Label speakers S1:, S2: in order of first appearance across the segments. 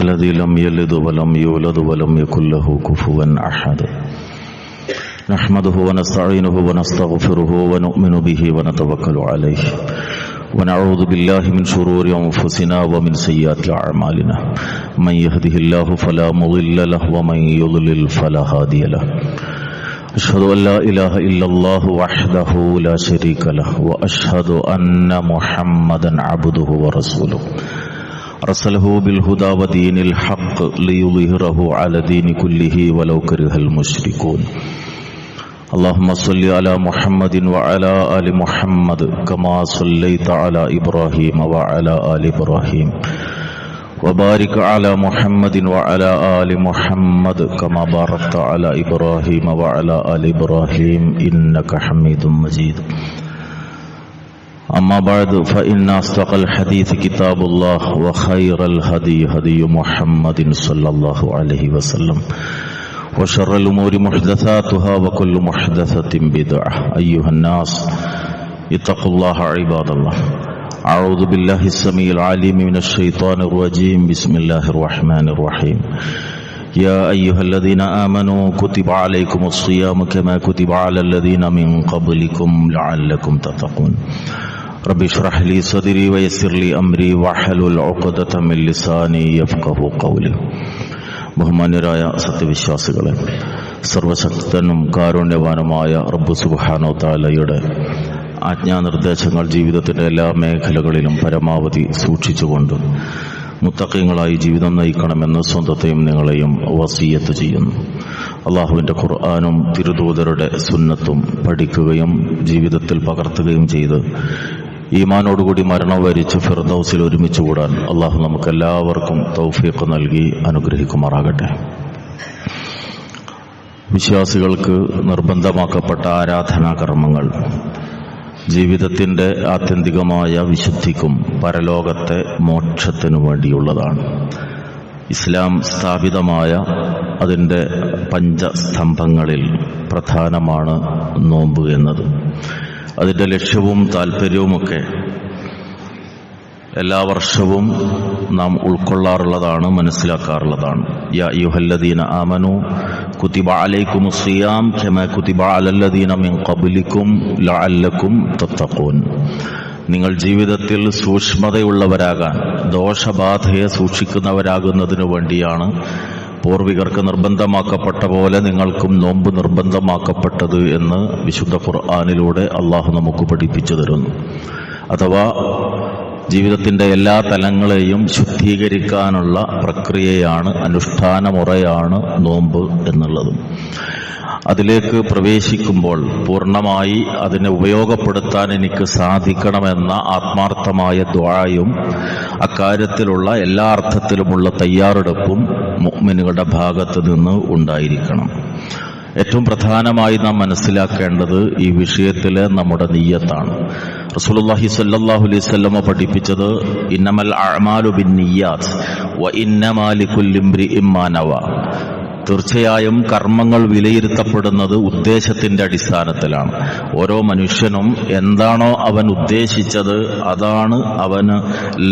S1: الذي لم يلد ولم يولد ولم يكن له كفوا أحد نحمده ونستعينه ونستغفره ونؤمن به ونتوكل عليه ونعوذ بالله من شرور أنفسنا ومن سيئات أعمالنا من يهده الله فلا مضل له ومن يضلل فلا هادي له أشهد أن لا إله إلا الله وحده لا شريك له وأشهد أن محمدا عبده ورسوله أرسله بالهدى ودين الحق ليظهره على دين كله ولو كره المشركون اللهم صل على محمد وعلى آل محمد كما صليت على إبراهيم وعلى آل إبراهيم وبارك على محمد وعلى آل محمد كما باركت على إبراهيم وعلى آل إبراهيم إنك حميد مجيد أما بعد فإن أصدق الحديث كتاب الله وخير الهدي هدي محمد صلى الله عليه وسلم وشر الأمور محدثاتها وكل محدثة بدعة أيها الناس اتقوا الله عباد الله أعوذ بالله السميع العليم من الشيطان الرجيم بسم الله الرحمن الرحيم يا أيها الذين آمنوا كتب عليكم الصيام كما كتب على الذين من قبلكم لعلكم تتقون رب اشرح لي صدري ويسر لي أمري واحلل عقدة من لساني يفقهوا قولي ബഹുമാന്യരായ സത്യവിശ്വാസികളെ, സർവശക്തനും കാരുണ്യവാനുമായ റബ്ബ് സുബ്ഹാനഹു തആലയുടെ ആജ്ഞാനിർദ്ദേശങ്ങൾ ജീവിതത്തിൻ്റെ എല്ലാ മേഖലകളിലും പരമാവധി സൂക്ഷിച്ചുകൊണ്ട് മുത്തഖീങ്ങളായി ജീവിതം നയിക്കണമെന്ന് സ്വന്തത്തെയും നിങ്ങളെയും വസിയ്യത്ത് ചെയ്യുന്നു. അള്ളാഹുവിൻ്റെ ഖുർആനും തിരുദൂതരുടെ സുന്നത്തും പഠിക്കുകയും ജീവിതത്തിൽ പകർത്തുകയും ചെയ്ത് ഈമാനോടുകൂടി മരണം വരിച്ച് ഫിർദൗസിൽ ഒരുമിച്ച് കൂടാൻ അള്ളാഹു നമുക്കെല്ലാവർക്കും തൗഫീഖ് നൽകി അനുഗ്രഹിക്കുമാറാകട്ടെ. വിശ്വാസികൾക്ക് നിർബന്ധമാക്കപ്പെട്ട ആരാധനാകർമ്മങ്ങൾ ജീവിതത്തിൻ്റെ ആത്യന്തികമായ വിശുദ്ധിക്കും പരലോകത്തെ മോക്ഷത്തിനു വേണ്ടിയുള്ളതാണ്. ഇസ്ലാം സ്ഥാപിതമായ അതിൻ്റെ പഞ്ചസ്തംഭങ്ങളിൽ പ്രധാനമാണ് നോമ്പ് എന്നത്. അതിൻ്റെ ലക്ഷ്യവും താല്പര്യവുമൊക്കെ എല്ലാ വർഷവും നാം ഉൾക്കൊള്ളാറുള്ളതാണ്, മനസ്സിലാക്കാറുള്ളതാണ്. യാ അയ്യുഹല്ലദീന ആമനു കുതിബ അലൈക്കുമുസ് സിയാം കമാ കുതിബ അലല്ലദീന മിൻ ഖബ്ലിക്കും ലഅല്ലക്കും തത്തഖൂൻ. നിങ്ങൾ ജീവിതത്തിൽ സൂക്ഷ്മതയുള്ളവരാകാൻ, ദോഷബാധയെ സൂക്ഷിക്കുന്നവരാകുന്നതിനു വേണ്ടിയാണ് പൂർവികർക്ക് നിർബന്ധമാക്കപ്പെട്ട പോലെ നിങ്ങൾക്കും നോമ്പ് നിർബന്ധമാക്കപ്പെട്ടത് എന്ന് വിശുദ്ധ ഖുർആനിലൂടെ അള്ളാഹു നമുക്ക് പഠിപ്പിച്ചു തരുന്നു. അഥവാ ജീവിതത്തിൻ്റെ എല്ലാ തലങ്ങളെയും ശുദ്ധീകരിക്കാനുള്ള പ്രക്രിയയാണ്, അനുഷ്ഠാന മുറയാണ് നോമ്പ് എന്നുള്ളതും. അതിലേക്ക് പ്രവേശിക്കുമ്പോൾ പൂർണ്ണമായി അതിനെ ഉപയോഗപ്പെടുത്താൻ എനിക്ക് സാധിക്കണമെന്ന ആത്മാർത്ഥമായ ദുആയും അക്കാര്യത്തിലുള്ള എല്ലാ അർത്ഥത്തിലുമുള്ള തയ്യാറെടുപ്പും മുഅ്മിനുകളുടെ ഭാഗത്ത് നിന്ന് ഉണ്ടായിരിക്കണം. ഏറ്റവും പ്രധാനമായി നാം മനസ്സിലാക്കേണ്ടത് ഈ വിഷയത്തിലെ നമ്മുടെ നിയ്യത്താണ്. റസൂലുള്ളാഹി സ്വല്ലല്ലാഹു അലൈഹി വസല്ലം പഠിപ്പിച്ചത് ഇന്നമൽ അഅ്മാലു ബിന്നിയ്യാത്ത് വ ഇന്നമാ ലികുല്ലി ഇംറിഇൻ മാ നവ. തീർച്ചയായും കർമ്മങ്ങൾ വിലയിരുത്തപ്പെടുന്നത് ഉദ്ദേശത്തിന്റെ അടിസ്ഥാനത്തിലാണ്. ഓരോ മനുഷ്യനും എന്താണോ അവൻ ഉദ്ദേശിച്ചത് അതാണ് അവന്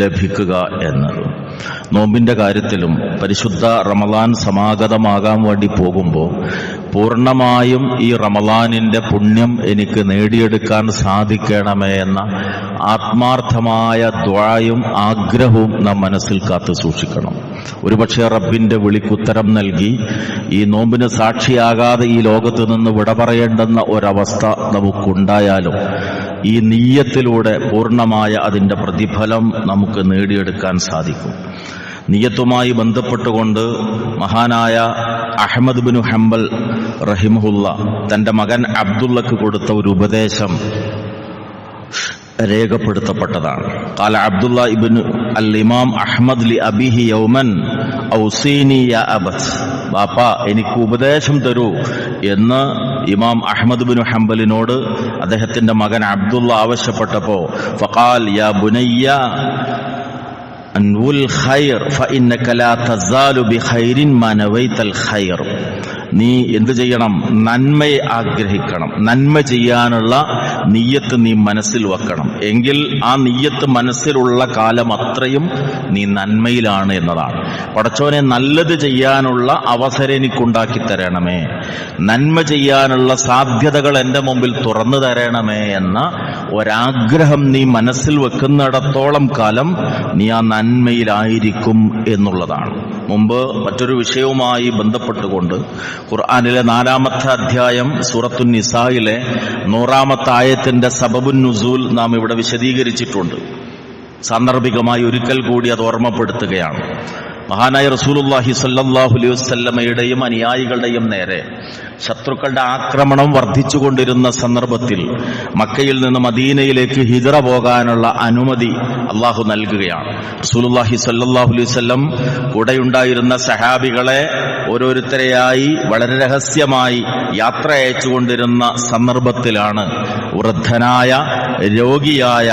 S1: ലഭിക്കുക എന്നത്. നോമ്പിന്റെ കാര്യത്തിലും പരിശുദ്ധ റമളാൻ സമാഗതമാകാൻ വേണ്ടി പോകുമ്പോൾ പൂർണ്ണമായും ഈ റമളാനിന്റെ പുണ്യം എനിക്ക് നേടിയെടുക്കാൻ സാധിക്കണമേ എന്ന ആത്മാർത്ഥമായ ദുആയും ആഗ്രഹവും നാം മനസ്സിൽ കാത്തു സൂക്ഷിക്കണം. ഒരുപക്ഷെ റബ്ബിന്റെ വിളിക്കുത്തരം നൽകി ഈ നോമ്പിന് സാക്ഷിയാകാതെ ഈ ലോകത്ത് നിന്ന് വിട പറയേണ്ടെന്ന ഒരവസ്ഥ നമുക്കുണ്ടായാലും ഈ നിയ്യത്തിലൂടെ പൂർണ്ണമായ അതിന്റെ പ്രതിഫലം നമുക്ക് നേടിയെടുക്കാൻ സാധിക്കും. നിയ്യത്തുമായി ബന്ധപ്പെട്ടുകൊണ്ട് മഹാനായ അഹ്മദ് ബിൻ ഹംബൽ റഹിമഹുല്ല തന്റെ മകൻ അബ്ദുള്ളക്ക് കൊടുത്ത ഒരു ഉപദേശം രേഖപ്പെടുത്തപ്പെട്ടതാണ്. ഖാല അബ്ദുള്ള ഇബ്നു അൽ ഇമാം അഹ്മദ് ലി അബീഹി യൗമൻ ഔസീനി യാ അബത്, ബാപ്പ എനിക്ക് ഉപദേശം തരൂ എന്ന് ഇമാം അഹ്മദ് ബിൻ ഹംബലിനോട് അദ്ദേഹത്തിന്റെ മകൻ അബ്ദുള്ള ആവശ്യപ്പെട്ടപ്പോൾ ഫഖാൽ യാ ബുനയ്യ അൻവുൽ ഖൈർ ഫഇന്നക ലാ തസാലു ബിഖൈരിൻ മാ നവൈതൽ ഖൈർ, നീ എന്ത് ചെയ്യണം? നന്മയെ ആഗ്രഹിക്കണം. നന്മ ചെയ്യാനുള്ള നിയ്യത്ത് നീ മനസ്സിൽ വെക്കണം. എങ്കിൽ ആ നിയ്യത്ത് മനസ്സിലുള്ള കാലം അത്രയും നീ നന്മയിലാണ് എന്നതാണ്. പടച്ചോനെ, നല്ലത് ചെയ്യാനുള്ള അവസരം എനിക്കുണ്ടാക്കി തരണമേ, നന്മ ചെയ്യാനുള്ള സാധ്യതകൾ എൻ്റെ മുമ്പിൽ തുറന്നു തരണമേ എന്ന ഒരാഗ്രഹം നീ മനസ്സിൽ വെക്കുന്നിടത്തോളം കാലം നീ ആ നന്മയിലായിരിക്കും എന്നുള്ളതാണ്. മുമ്പ് മറ്റൊരു വിഷയവുമായി ബന്ധപ്പെട്ടുകൊണ്ട് ഖുർആനിലെ 4-ാമത്തെ അധ്യായം സൂറത്തുൻ നിസായിലെ 100-ാമത്തെ ആയത്തിന്റെ സബബുൻ നുസൂൽ നാം ഇവിടെ വിശദീകരിച്ചിട്ടുണ്ട്. സാന്ദർഭികമായി ഒരിക്കൽ കൂടി അത് ഓർമ്മപ്പെടുത്തുകയാണ്. മഹാനായ റസൂലുള്ളാഹി സ്വല്ലല്ലാഹു അലൈഹി വസല്ലമയുടെയും അനുയായികളുടെയും നേരെ ശത്രുക്കളുടെ ആക്രമണം വർദ്ധിച്ചുകൊണ്ടിരുന്ന സന്ദർഭത്തിൽ മക്കയിൽ നിന്ന് മദീനയിലേക്ക് ഹിജ്റ പോകാനുള്ള അനുമതി അള്ളാഹു നൽകുകയാണ്. റസൂലുള്ളാഹി സ്വല്ലല്ലാഹു അലൈഹി വസല്ലം കൂടെയുണ്ടായിരുന്ന സഹാബികളെ ഓരോരുത്തരെയായി വളരെ രഹസ്യമായി യാത്ര അയച്ചുകൊണ്ടിരുന്ന സന്ദർഭത്തിലാണ് വൃദ്ധനായ രോഗിയായ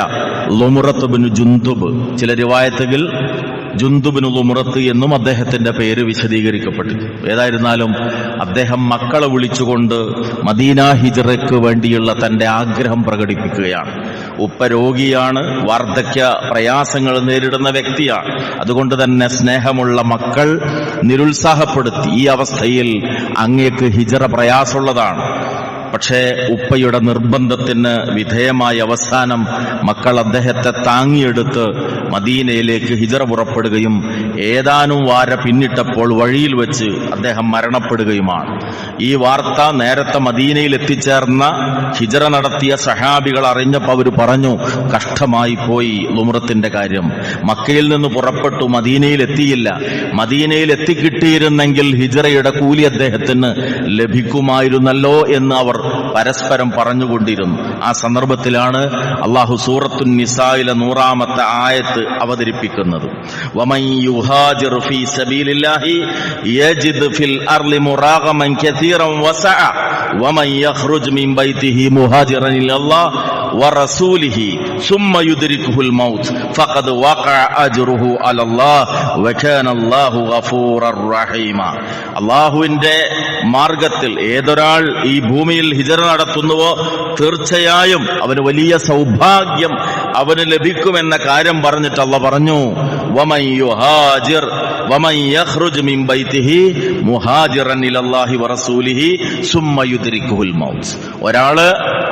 S1: ളുമുറത്ത് ബിൻ ജുന്ദുബ്, ചില റിവായത്തുകൾ ജുന്ദുബിന് ളുമുറത്ത് എന്നും അദ്ദേഹത്തിന്റെ പേര് വിശദീകരിക്കപ്പെട്ടു. ഏതായിരുന്നാലും അദ്ദേഹം മക്കളെ വിളിച്ചുകൊണ്ട് മദീന ഹിജ്റയ്ക്ക് വേണ്ടിയുള്ള തന്റെ ആഗ്രഹം പ്രകടിപ്പിക്കുകയാണ്. ഉപ്പ രോഗിയാണ്, വാർദ്ധക്യ പ്രയാസങ്ങൾ നേരിടുന്ന വ്യക്തിയാണ്. അതുകൊണ്ട് തന്നെ സ്നേഹമുള്ള മക്കൾ നിരുത്സാഹപ്പെടുത്തി, ഈ അവസ്ഥയിൽ അങ്ങേക്ക് ഹിജ്റ പ്രയാസമുള്ളതാണ്. പക്ഷേ ഉപ്പയുടെ നിർബന്ധത്തിന് വിധേയമായ അവസാനം മക്കൾ അദ്ദേഹത്തെ താങ്ങിയെടുത്ത് മദീനയിലേക്ക് ഹിജ്റ പുറപ്പെടുകയും ഏതാനും വാര പിന്നിട്ടപ്പോൾ വഴിയിൽ വെച്ച് അദ്ദേഹം മരണപ്പെടുകയുമാണ്. ഈ വാർത്ത നേരത്തെ മദീനയിൽ എത്തിച്ചേർന്ന ഹിജ്റ നടത്തിയ സഹാബികൾ അറിഞ്ഞപ്പോൾ അവർ പറഞ്ഞു, കഷ്ടമായി പോയി ളുമുറത്തിന്റെ കാര്യം. മക്കയിൽ നിന്ന് പുറപ്പെട്ടു, മദീനയിൽ എത്തിയില്ല. മദീനയിൽ എത്തിക്കിട്ടിയിരുന്നെങ്കിൽ ഹിജ്റയുടെ കൂലി അദ്ദേഹത്തിന് ലഭിക്കുമായിരുന്നല്ലോ എന്ന് അവർ പരസ്പരം പറഞ്ഞുകൊണ്ടിരുന്നു. ആ സന്ദർഭത്തിലാണ് അല്ലാഹു സൂറത്തുൻ നിസായിലെ 100-ാമത്തെ ആയത്ത് അവതരിപ്പിക്കുന്നത്. വമൻ യുഹാജിർ ഫീ സബീലില്ലാഹി യജിദ് ഫിൽ അർളി മുറാഗമൻ കസീറൻ വസഅ വമൻ യഖ്റുജ് മിൻ ബൈതിഹി മുഹാജിറൻ ഇലല്ലാഹ് വറസൂലിഹി സുമ്മ യുദ്രികുഹുൽ മൗത്ത് ഫഖദ് വഖഅ അജ്റുഹു അലല്ലാഹ് വകാനല്ലാഹു ഗഫൂറർ റഹീമ. അല്ലാഹുവിന്റെ മാർഗത്തിൽ ഏതൊരാൾ ഈ ഭൂമിയിൽ ഹിജ്റ നടത്തുന്നുവോ തീർച്ചയായും അവന് വലിയ സൗഭാഗ്യം അവന് ലഭിക്കുമെന്ന കാര്യം പറഞ്ഞിട്ട് അല്ലാഹു പറഞ്ഞു, വമൻ യുഹാജിർ വമൻ യഖ്റുജ് മിൻ ബൈതിഹി മുഹാജിറൻ ഇലല്ലാഹി വറസൂലിഹി സുമ്മ യുദ്രികുഹുൽ മൗത്ത്. ഒരാള്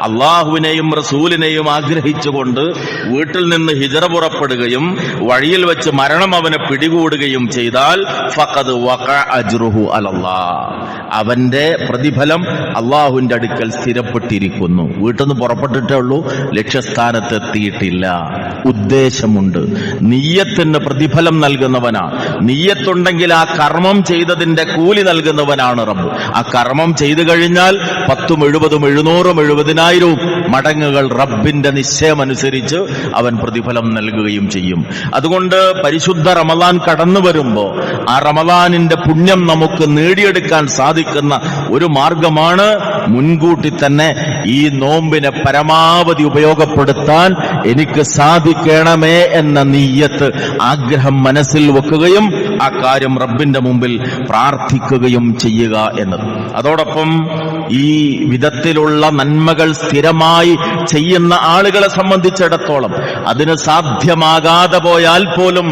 S1: അല്ലാഹുവിനെയും റസൂലിനെയും ആഗ്രഹിച്ചുകൊണ്ട് വീട്ടിൽ നിന്ന് ഹിജ്റ പുറപ്പെടുകയും വഴിയിൽ വെച്ച് മരണം അവനെ പിടികൂടുകയും ചെയ്താൽ ഫഖദ് വഖഅ അജ്റുഹു അലല്ലാഹ്, അവന്റെ പ്രതിഫലം അള്ളാഹുവിന്റെ അടുക്കൽ സ്ഥിരപ്പെട്ടിരിക്കുന്നു. വീട്ടിൽ നിന്ന് പുറപ്പെട്ടിട്ടേ ഉള്ളൂ, ലക്ഷ്യസ്ഥാനത്ത് എത്തിയിട്ടില്ല. ഉദ്ദേശമുണ്ട്. നിയ്യത്തിന് പ്രതിഫലം നൽകുന്നവനാണ്. നിയ്യത്തുണ്ടെങ്കിൽ ആ കർമ്മം ചെയ്തതിന്റെ കൂലി നൽകുന്നവനാണ് റബ്ബ്. ആ കർമ്മം ചെയ്തു കഴിഞ്ഞാൽ 10, 70, 700, 70,000 മടങ്ങുകൾ റബ്ബിന്റെ നിശ്ചയമനുസരിച്ച് അവൻ പ്രതിഫലം നൽകുകയും ചെയ്യും. അതുകൊണ്ട് പരിശുദ്ധ റമളാൻ കടന്നു വരുമ്പോ ആ റമളാനിന്റെ പുണ്യം നമുക്ക് നേടിയെടുക്കാൻ സാധിക്കുന്ന ഒരു മാർഗമാണ് മുൻകൂട്ടി തന്നെ ഈ നോമ്പിനെ പരമാവധി ഉപയോഗപ്പെടുത്താൻ എനിക്ക് സാധിക്കണമേ എന്ന നിയ്യത്ത്, ആഗ്രഹം മനസ്സിൽ വെക്കുകയും ആ കാര്യം റബ്ബിന്റെ മുമ്പിൽ പ്രാർത്ഥിക്കുകയും ചെയ്യുക എന്നത്. അതോടൊപ്പം ഈ വിധത്തിലുള്ള നന്മകൾ സ്ഥിരമായി ചെയ്യുന്ന ആളുകളെ സംബന്ധിച്ചിടത്തോളം അതിന് സാധ്യമാകാതെ പോയാൽ പോലും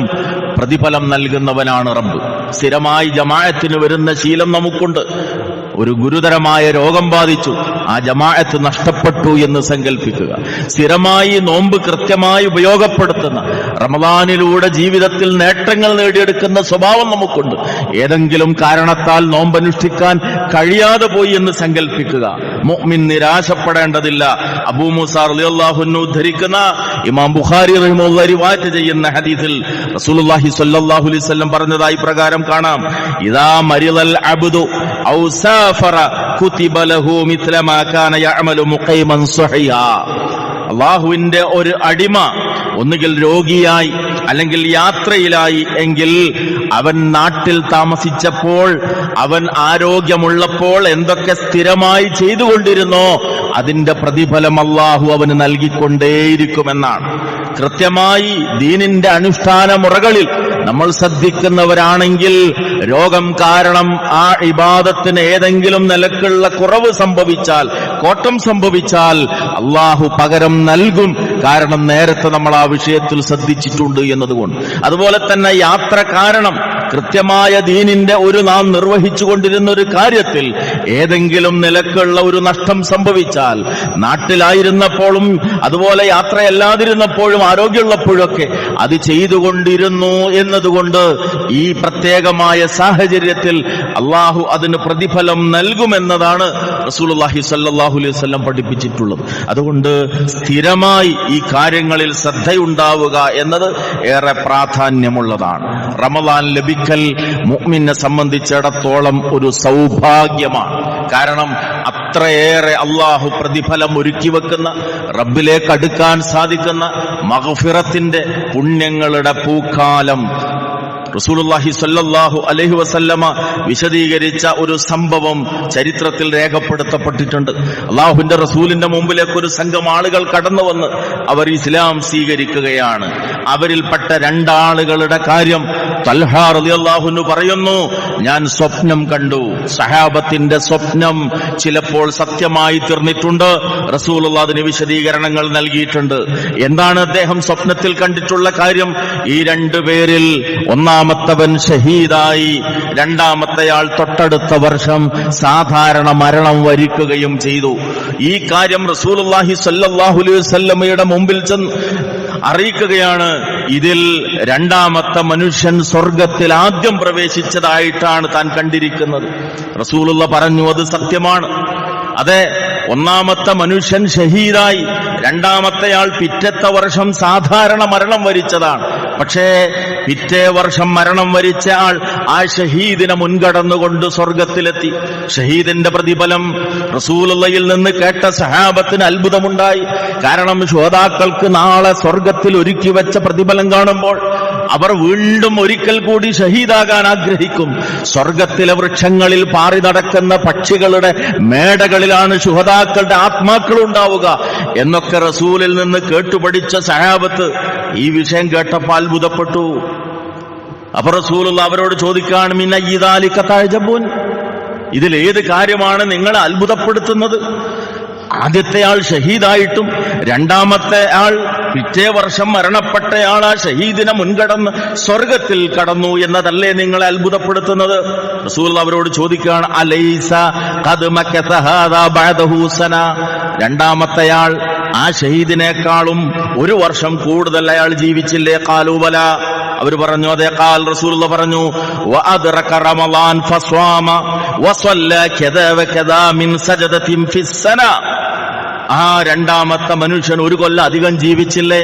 S1: പ്രതിഫലം നൽകുന്നവനാണ് റബ്ബ്. സ്ഥിരമായി ജമാഅത്തിന് വരുന്ന ശീലം നമുക്കുണ്ട്. ഒരു ഗുരുതരമായ രോഗം ബാധിച്ചു, ആ ജമാഅത്ത് നഷ്ടപ്പെട്ടു എന്ന് സങ്കല്പിക്കുക. സ്ഥിരമായി നോമ്പ് കൃത്യമായി ഉപയോഗപ്പെടുത്തുന്ന, റമളാനിലൂടെ ജീവിതത്തിൽ നേട്ടങ്ങൾ നേടിയെടുക്കുന്ന സ്വഭാവം നമുക്കുണ്ട്. ഏതെങ്കിലും കാരണത്താൽ നോമ്പനുഷ്ഠിക്കാൻ കഴിയാതെ പോയി എന്ന് സങ്കല്പിക്കുക. മുഅ്മിൻ നിരാശപ്പെടേണ്ടതില്ല. അബൂ മൂസാ റളിയല്ലാഹു അൻഹു ഉദ്ധരിക്കുന്ന, ഇമാം ബുഖാരി റഹിമഹുല്ലാഹ് റിവായത്ത് ചെയ്യുന്ന ഹദീസിൽ റസൂലുള്ളാഹി സ്വല്ലല്ലാഹു അലൈഹി വസല്ലം പറഞ്ഞതായി പ്രകാരം കാണാം, ഇദാ മരിദൽ അബ്ദു ഔ സാഫറ കുതിബ ലഹു മിസ്ല മാ കാന യഅമലു മുഖീമൻ സ്വഹിഹാ. അല്ലാഹുവിന്റെ ഒരു അടിമ ഒന്നുകിൽ രോഗിയായി അല്ലെങ്കിൽ യാത്രയിലായി എങ്കിൽ അവൻ നാട്ടിൽ താമസിച്ചപ്പോൾ, അവൻ ആരോഗ്യമുള്ളപ്പോൾ എന്തൊക്കെ സ്ഥിരമായി ചെയ്തുകൊണ്ടിരുന്നോ അതിന്റെ പ്രതിഫലം അല്ലാഹു അവന് നൽകിക്കൊണ്ടേയിരിക്കുമെന്നാണ്. കൃത്യമായി ദീനിന്റെ അനുഷ്ഠാന മുറകളിൽ നമ്മൾ ശ്രദ്ധിക്കുന്നവരാണെങ്കിൽ രോഗം കാരണം ആ ഇബാദത്തിന് ഏതെങ്കിലും നിലക്കുള്ള കുറവ് സംഭവിച്ചാൽ, കോട്ടം സംഭവിച്ചാൽ അള്ളാഹു പകരം നൽകും. കാരണം നേരത്തെ നമ്മൾ ആ വിഷയത്തിൽ ശ്രദ്ധിച്ചിട്ടുണ്ട് എന്നതുകൊണ്ട്. അതുപോലെ തന്നെ യാത്ര കാരണം കൃത്യമായ ദീനിന്റെ നാം നിർവഹിച്ചുകൊണ്ടിരുന്ന ഒരു കാര്യത്തിൽ ഏതെങ്കിലും നിലക്കുള്ള ഒരു നഷ്ടം സംഭവിച്ചാൽ, നാട്ടിലായിരുന്നപ്പോഴും അതുപോലെ യാത്രയല്ലാതിരുന്നപ്പോഴും ആരോഗ്യമുള്ളപ്പോഴൊക്കെ അത് ചെയ്തുകൊണ്ടിരുന്നു എന്നതുകൊണ്ട് ഈ പ്രത്യേകമായ സാഹചര്യത്തിൽ അള്ളാഹു അതിന് പ്രതിഫലം നൽകുമെന്നതാണ് റസൂലുള്ളാഹി സ്വല്ലല്ലാഹു അലൈഹി വസല്ലം പഠിപ്പിച്ചിട്ടുള്ളത്. അതുകൊണ്ട് സ്ഥിരമായി ഈ കാര്യങ്ങളിൽ ശ്രദ്ധയുണ്ടാവുക എന്നത് ഏറെ പ്രാധാന്യമുള്ളതാണ്. റമദാൻ ലഭിക്കൽ മുഅ്മിനെ സംബന്ധിച്ചിടത്തോളം ഒരു സൗഭാഗ്യമാണ്. കാരണം അത്രയേറെ അള്ളാഹു പ്രതിഫലം ഒരുക്കി വെക്കുന്ന, റബ്ബിലേക്ക് അടുക്കാൻ സാധിക്കുന്ന മഗ്ഫിറത്തിന്റെ പുണ്യങ്ങളുടെ പൂക്കാലം. റസൂലുള്ളാഹി സ്വല്ലല്ലാഹു അലൈഹി വസല്ലമ വിശദീകരിച്ച ഒരു സംഭവം ചരിത്രത്തിൽ രേഖപ്പെടുത്തപ്പെട്ടിട്ടുണ്ട്. അള്ളാഹുവിന്റെ റസൂലിന്റെ മുമ്പിലേക്ക് ഒരു സംഘം ആളുകൾ കടന്നു വന്ന് അവർ ഇസ്ലാം സ്വീകരിക്കുകയാണ്. അവരിൽപ്പെട്ട രണ്ടാളുകളുടെ കാര്യം തൽഹ റളിയല്ലാഹു അൻഹു പറയുന്നു, ഞാൻ സ്വപ്നം കണ്ടു. സഹാബത്തിന്റെ സ്വപ്നം ചിലപ്പോൾ സത്യമായി തീർന്നിട്ടുണ്ട്. റസൂലുള്ളാഹി അതിന് വിശദീകരണങ്ങൾ നൽകിയിട്ടുണ്ട്. എന്താണ് അദ്ദേഹം സ്വപ്നത്തിൽ കണ്ടിട്ടുള്ള കാര്യം? ഈ രണ്ടുപേരിൽ ഒന്നാമത്തവൻ ഷഹീദായി, രണ്ടാമത്തെയാൾ തൊട്ടടുത്ത വർഷം സാധാരണ മരണം വരിക്കുകയും ചെയ്തു. ഈ കാര്യം റസൂലുള്ളാഹി സ്വല്ലല്ലാഹു അലൈഹി വസല്ലമയുടെ മുമ്പിൽ ചെന്ന് അറിയിക്കുകയാണ്. ഇതിൽ രണ്ടാമത്തെ മനുഷ്യൻ സ്വർഗത്തിൽ ആദ്യം പ്രവേശിച്ചതായിട്ടാണ് താൻ കണ്ടിരിക്കുന്നത്. റസൂലുള്ളാഹി പറഞ്ഞു, അത് സത്യമാണ്. അതെ, ഒന്നാമത്തെ മനുഷ്യൻ ഷഹീദായി, രണ്ടാമത്തെയാൾ പിറ്റത്തെ വർഷം സാധാരണ മരണം വരിച്ചതാണ്. പക്ഷേ പിറ്റേ വർഷം മരണം വരിച്ച ആൾ ആ ഷഹീദിനെ മുൻകടന്നുകൊണ്ട് സ്വർഗത്തിലെത്തി. ഷഹീദിന്റെ പ്രതിഫലം റസൂലുള്ളാഹിയിൽ നിന്ന് കേട്ട സഹാബത്തിന് അത്ഭുതമുണ്ടായി. കാരണം ശുഹദാക്കൾക്ക് നാളെ സ്വർഗത്തിൽ ഒരുക്കി വെച്ച പ്രതിഫലം കാണുമ്പോൾ അവർ വീണ്ടും ഒരിക്കൽ കൂടി ഷഹീദാകാൻ ആഗ്രഹിക്കും. സ്വർഗത്തിലെ വൃക്ഷങ്ങളിൽ പാറി നടക്കുന്ന പക്ഷികളുടെ മേടകളിലാണ് ശുഹദാക്കളുടെ ആത്മാക്കൾ ഉണ്ടാവുക എന്നൊക്കെ റസൂലിൽ നിന്ന് കേട്ടുപഠിച്ച സഹാബത്ത് ഈ വിഷയം കേട്ടപ്പോൾ അത്ഭുതപ്പെട്ടു. അപ്പൊ റസൂലുള്ളാഹി അവരോട് ചോദിക്കാണ്, മിൻ അയ്യി ദാലിക തഅജബൂൻ, ഇതിലേത് കാര്യമാണ് നിങ്ങളെ അത്ഭുതപ്പെടുത്തുന്നത്? ആദ്യത്തെ ആൾ ഷഹീദായിട്ടും രണ്ടാമത്തെ ആൾ പിറ്റേ വർഷം മരണപ്പെട്ടയാൾ ആ ഷഹീദിനെ മുൻകടന്ന് സ്വർഗത്തിൽ കടന്നു എന്നതല്ലേ നിങ്ങളെ അത്ഭുതപ്പെടുത്തുന്നത്? റസൂൽ അവരോട് ചോദിക്കുകയാണ്, അലൈസ ഖദ് മകത ഹാദാ ബഅദഹു സന, രണ്ടാമത്തെയാൾ ആ ഷഹീദിനേക്കാളും ഒരു വർഷം കൂടുതൽ അയാൾ ജീവിച്ചില്ലേ? ഖാലൂ ബല, അവർ പറഞ്ഞു അതെ. ഖാൽ, റസൂലുള്ളാഹി പറഞ്ഞു, വഅദ്റക റമളാൻ ഫസ്വാമ വസല്ല കദാ വകദാ മിൻ സജദതിൻ ഫിസ്സന, ആ രണ്ടാമത്തെ മനുഷ്യൻ ഒരു കൊല്ലം അധികം ജീവിച്ചില്ലേ?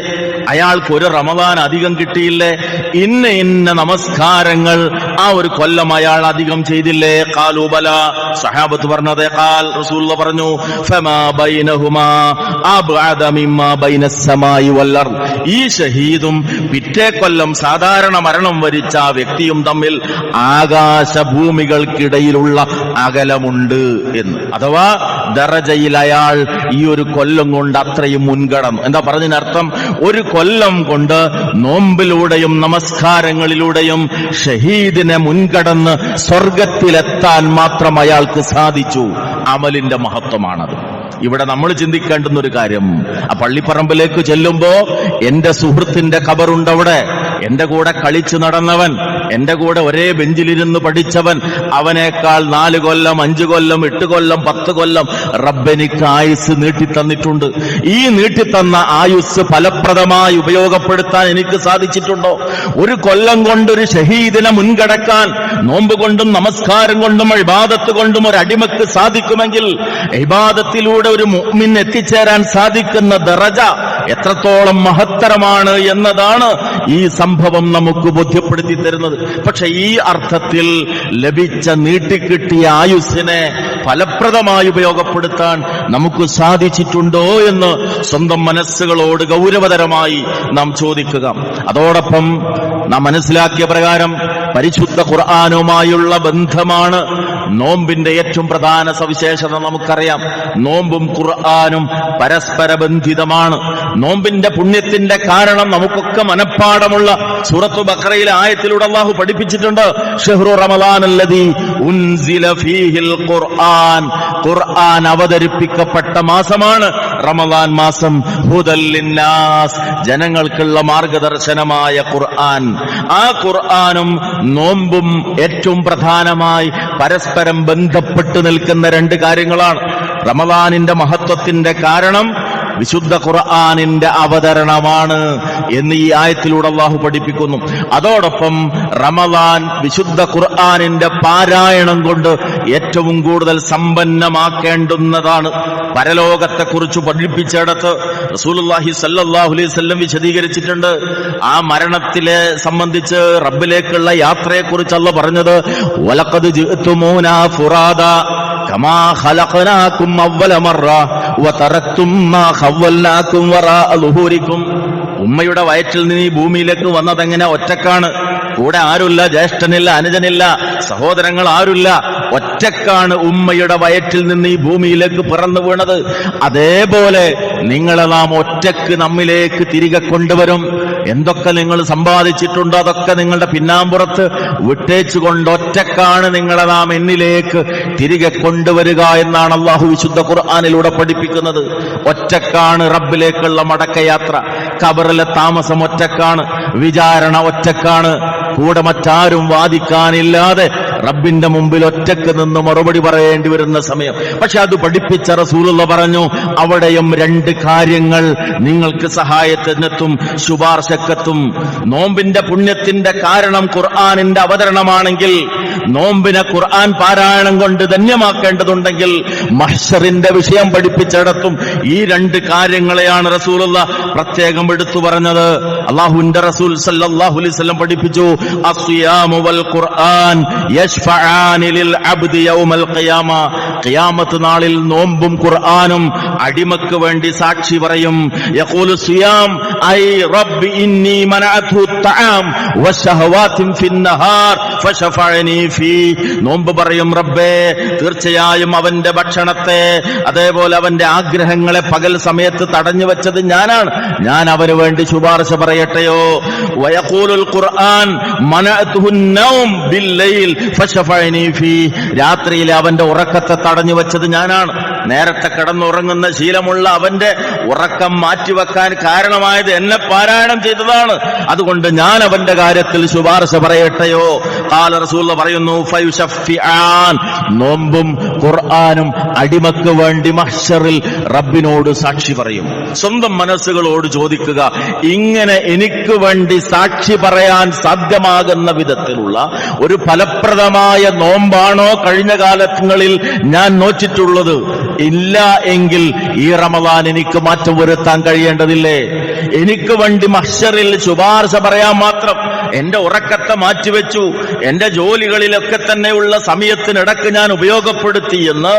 S1: അയാൾക്ക് ഒരു റമദാൻ അധികം കിട്ടിയില്ലേ? ഇന്ന നമസ്കാരങ്ങൾ ആ ഒരു കൊല്ലം അയാൾ അധികം ചെയ്തില്ലേ? ഖാലൂ ബല, സഹാബത്ത് പറഞ്ഞത്. ഖാൽ, റസൂലുള്ളാഹി പറഞ്ഞു, ഫമാ ബൈനഹുമാ അബ്അദ മിമ്മാ ബൈനസ് സമായി വൽ അർദ്, ഈ ഷഹീദും പിറ്റേ കൊല്ലം സാധാരണ മരണം വരിച്ച ആ വ്യക്തിയും തമ്മിൽ ആകാശഭൂമികൾക്കിടയിലുള്ള അകലമുണ്ട് എന്ന്. അഥവാ ദറജയിൽ അയാൾ ഈ ഒരു കൊല്ലം കൊണ്ട് അത്രയും മുൻകടന്നു. എന്താ പറഞ്ഞതിനർത്ഥം? ഒരു കൊല്ലം കൊണ്ട് നോമ്പിലൂടെയും നമസ്കാരങ്ങളിലൂടെയും ഷഹീദിനെ മുൻകടന്ന് സ്വർഗത്തിലെത്താൻ മാത്രം അയാൾക്ക് സാധിച്ചു. അമലിന്റെ മഹത്വമാണത്. ഇവിടെ നമ്മൾ ചിന്തിക്കേണ്ടുന്ന ഒരു കാര്യം, ആ പള്ളിപ്പറമ്പിലേക്ക് ചെല്ലുമ്പോ എന്റെ സുഹൃത്തിന്റെ ഖബറുണ്ടവിടെ, എന്റെ കൂടെ കളിച്ചു നടന്നവൻ, എന്റെ കൂടെ ഒരേ ബെഞ്ചിലിരുന്ന് പഠിച്ചവൻ, അവനേക്കാൾ 4 കൊല്ലം 5 കൊല്ലം 8 കൊല്ലം 10 കൊല്ലം റബ്ബെനിക്ക് ആയുസ് നീട്ടിത്തന്നിട്ടുണ്ട്. ഈ നീട്ടിത്തന്ന ആയുസ് ഫലപ്രദമായി ഉപയോഗപ്പെടുത്താൻ എനിക്ക് സാധിച്ചിട്ടുണ്ടോ? ഒരു കൊല്ലം കൊണ്ടൊരു ഷഹീദിനെ മുൻകടക്കാൻ നോമ്പ് കൊണ്ടും നമസ്കാരം കൊണ്ടും ഇബാദത്ത് കൊണ്ടും ഒരു അടിമക്ക് സാധിക്കുമെങ്കിൽ ഇബാദത്തിലൂടെ ഒരു മുഅ്മിൻ എത്തിച്ചേരാൻ സാധിക്കുന്ന ദറജ എത്രത്തോളം മഹത്തരമാണ് എന്നതാണ് ഈ സംഭവം നമുക്ക് ബോധ്യപ്പെടുത്തി തരുന്നത്. പക്ഷെ ഈ അർത്ഥത്തിൽ ലഭിച്ച നീട്ടിക്കിട്ടിയ ആയുസ്സിനെ ഫലപ്രദമായി ഉപയോഗപ്പെടുത്താൻ നമുക്ക് സാധിച്ചിട്ടുണ്ടോ എന്ന് സ്വന്തം മനസ്സുകളോട് ഗൗരവതരമായി നാം ചോദിക്കുക. അതോടൊപ്പം നാം മനസ്സിലാക്കിയ പ്രകാരം പരിശുദ്ധ ഖുർആനുമായുള്ള ബന്ധമാണ് നോമ്പിന്റെ ഏറ്റവും പ്രധാന സവിശേഷത നമുക്കറിയാം. നോമ്പും ഖുർആനും പരസ്പര ബന്ധിതമാണ്. നോമ്പിന്റെ പുണ്യത്തിന്റെ കാരണം നമുക്കൊക്കെ മനഃപ്പാടമുള്ള സൂറത്തു ബഖറയിലെ ആയത്തിലൂടെ അല്ലാഹു പഠിപ്പിച്ചിട്ടുണ്ട്. ഷഹ്റു റമളാനല്ലദീ ഉൻസില ഫീഹിൽ ഖുർആൻ. ഖുർആൻ അവതരിപ്പിക്കപ്പെട്ട മാസമാണ് റമളാൻ മാസം. ഹുദൽ ലിന്നാസ്, ജനങ്ങൾക്കുള്ള മാർഗദർശനമായ ഖുർആൻ. ആ ഖുർആനും നോമ്പും ഏറ്റവും പ്രധാനമായി പരസ്പരം ബന്ധപ്പെട്ട് നിൽക്കുന്ന രണ്ട് കാര്യങ്ങളാണ്. റമളാനിന്റെ മഹത്വത്തിന്റെ കാരണം വിശുദ്ധ ഖുർആനിന്റെ അവതരണമാണ് എന്ന് ഈ ആയത്തിലൂടെ അല്ലാഹു പഠിപ്പിക്കുന്നു. അതോടൊപ്പം റമളാൻ വിശുദ്ധ ഖുർആനിന്റെ പാരായണം കൊണ്ട് ഏറ്റവും കൂടുതൽ സമ്പന്നമാക്കേണ്ടുന്നതാണ്. പരലോകത്തെക്കുറിച്ച് പഠിപ്പിച്ചിടത്ത് റസൂലുള്ളാഹി സ്വല്ലല്ലാഹു അലൈഹി വസല്ലം വിശദീകരിച്ചിട്ടുണ്ട്. ആ മരണത്തിലെ സംബന്ധിച്ച് റബ്ബിലേക്കുള്ള യാത്രയെക്കുറിച്ച് അല്ലാഹു പറഞ്ഞത് വലഖദ് ജിഅ്തുമൂനാ ഫുറാദാ കമാ ഖലഖനാകും അവ്വല മറ വതറക്തും മാ ഖവ്വൽനാകും വറാഅ ളുഹൂരികും. ഉമ്മയുടെ വയറ്റിൽ നിന്ന് ഈ ഭൂമിയിലേക്ക് വന്നതെങ്ങനെ? ഒറ്റക്കാണ്. കൂടെ ആരുമില്ല, ജ്യേഷ്ഠനില്ല, അനുജനില്ല, സഹോദരങ്ങൾ ആരുമില്ല. ഒറ്റക്കാണ് ഉമ്മയുടെ വയറ്റിൽ നിന്ന് ഈ ഭൂമിയിലേക്ക് പിറന്നു വീണത്. അതേപോലെ നിങ്ങളെ നാം ഒറ്റക്ക് നമ്മിലേക്ക് തിരികെ കൊണ്ടുവരും. എന്തൊക്കെ നിങ്ങൾ സമ്പാദിച്ചിട്ടുണ്ടോ അതൊക്കെ നിങ്ങളുടെ പിന്നാമ്പുറത്ത് വിട്ടേച്ചുകൊണ്ട് ഒറ്റക്കാണ് നിങ്ങളെ നാം എന്നിലേക്ക് തിരികെ കൊണ്ടുവരിക എന്നാണ് അല്ലാഹു വിശുദ്ധ ഖുർആനിലൂടെ പഠിപ്പിക്കുന്നത്. ഒറ്റക്കാണ് റബ്ബിലേക്കുള്ള മടക്കയാത്ര. ഖബറിലെ താമസം ഒറ്റക്കാണ്. വിചാരണ ഒറ്റക്കാണ്. കൂടെ മറ്റാരും വാദിക്കാനില്ലാതെ റബ്ബിന്റെ മുമ്പിൽ ഒറ്റക്ക് നിന്ന് മറുപടി പറയേണ്ടി വരുന്ന സമയം. പക്ഷെ അത് പഠിപ്പിച്ച റസൂലുള്ളാഹി പറഞ്ഞു, അവിടെയും രണ്ട് കാര്യങ്ങൾ നിങ്ങൾക്ക് സഹായത്തിനെത്തും, ശുപാർശക്കെത്തും. നോമ്പിന്റെ പുണ്യത്തിന്റെ കാരണം ഖുർആനിന്റെ അവതരണമാണെങ്കിൽ, നോമ്പിനെ ഖുർആൻ പാരായണം കൊണ്ട് ധന്യമാക്കേണ്ടതുണ്ടെങ്കിൽ മഹ്ശറിന്റെ വിഷയം പഠിപ്പിച്ചിടത്തും ഈ രണ്ട് കാര്യങ്ങളെയാണ് റസൂലുള്ളാഹി പ്രത്യേകം എടുത്തു പറഞ്ഞത്. അല്ലാഹുവിന്റെ റസൂൽ സല്ലല്ലാഹു അലൈഹി വസല്ലം പഠിപ്പിച്ചു, അസ്സിയാമു വൽ ഖുർആൻ യശ്ഫഅാനി ലിൽ അബ്ദി യൗമൽ ഖിയാമ. ഖിയാമത്ത് നാളിൽ നോമ്പും ഖുർആനും അടിമക്ക് വേണ്ടി സാക്ഷി പറയും. യഖൂലു സിയാം ഐ റബ്ബി ഇന്നി മനഅതു തആം വശഹവാതിൻ ഫിന്നഹാർ ഫശഫഅനി ഫീ. നോമ്പ് പറയും, റബ്ബേ തീർച്ചയായും അവന്റെ ഭക്ഷണത്തെ അതേപോലെ അവന്റെ ആഗ്രഹങ്ങളെ പകൽ സമയത്ത് തടഞ്ഞു വെച്ചത് ഞാനാണ്, ഞാൻ അവന് വേണ്ടി ശുപാർശ പറയട്ടെയോ. വയഖൂലുൽ ഖുർആൻ മനഅതുഹു നൗം ബില്ലൈൽ ഫശഫഅനി ഫീ. രാത്രിയിലെ അവന്റെ ഉറക്കത്തെ തടഞ്ഞു വെച്ചത് ഞാനാണ്. നേരത്തെ കിടന്നുറങ്ങുന്ന ശീലമുള്ള അവന്റെ ഉറക്കം മാറ്റിവെക്കാൻ കാരണമായത് എന്നെ പാരായണം ചെയ്തതാണ്. അതുകൊണ്ട് ഞാൻ അവന്റെ കാര്യത്തിൽ ശുപാർശ പറയട്ടെയോ. ഖാല റസൂൽ പറയുന്നു, ഫയുശഫിആൻ. നോമ്പും ഖുർആനും അടിമക്ക് വേണ്ടി മഹ്ശറിൽ റബ്ബിനോട് സാക്ഷി പറയും. സ്വന്തം മനസ്സുകളോട് ചോദിക്കുക, ഇങ്ങനെ എനിക്ക് വേണ്ടി സാക്ഷി പറയാൻ സാധ്യമാകുന്ന വിധത്തിലുള്ള ഒരു ഫലപ്രദമായ നോമ്പാണോ കഴിഞ്ഞ കാലങ്ങളിൽ ഞാൻ നോച്ചിട്ടുള്ളത്? ഇല്ല എങ്കിൽ ഈ റമളാൻ എനിക്ക് മാറ്റം വരുത്താൻ കഴിയേണ്ടതില്ലേ? എനിക്ക് വേണ്ടി മഹ്ശറിൽ ശുപാർശ പറയാൻ മാത്രം എന്റെ ഉറക്കത്തെ മാറ്റിവെച്ചു, എന്റെ ജോലികളിലൊക്കെ തന്നെയുള്ള സമയത്തിനിടക്ക് ഞാൻ ഉപയോഗപ്പെടുത്തി എന്ന്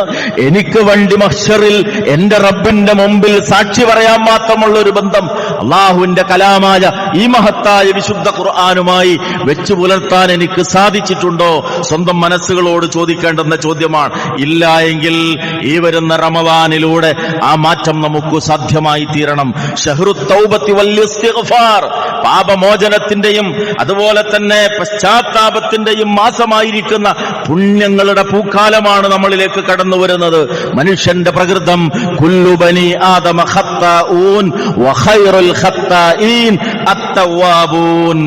S1: എനിക്ക് വേണ്ടി മഹ്ശറിൽ എന്റെ റബ്ബിന്റെ മുമ്പിൽ സാക്ഷി പറയാൻ മാത്രമുള്ള ഒരു ബന്ധം അള്ളാഹുവിന്റെ കലാമായ ഈ മഹത്തായ വിശുദ്ധ ഖുർആനുമായി വെച്ചു പുലർത്താൻ എനിക്ക് സാധിച്ചിട്ടുണ്ടോ? സ്വന്തം മനസ്സുകളോട് ചോദിക്കേണ്ടുന്ന ചോദ്യമാണ്. ഇല്ല എങ്കിൽ ഈ വരുന്ന റമളാനിലൂടെ ആ മാറ്റം നമുക്ക് സാധ്യമായി തീരണം. ശഹ്റു തൗബത്തി വൽ ഇസ്തിഗ്ഫാർ, പാപമോചനത്തിന്റെയും അതുപോലെ തന്നെ പശ്ചാത്താപത്തിന്റെയും മാസമായിരിക്കുന്ന പുണ്യങ്ങളുടെ പൂക്കാലമാണ് നമ്മളിലേക്ക് കടന്നു വരുന്നത്. മനുഷ്യന്റെ പ്രകൃതം കുല്ലു ബനി ആദമ ഖത്താഊൻ വഖൈറുൽ ഖത്താഈൻ അത്തവാബൂൻ.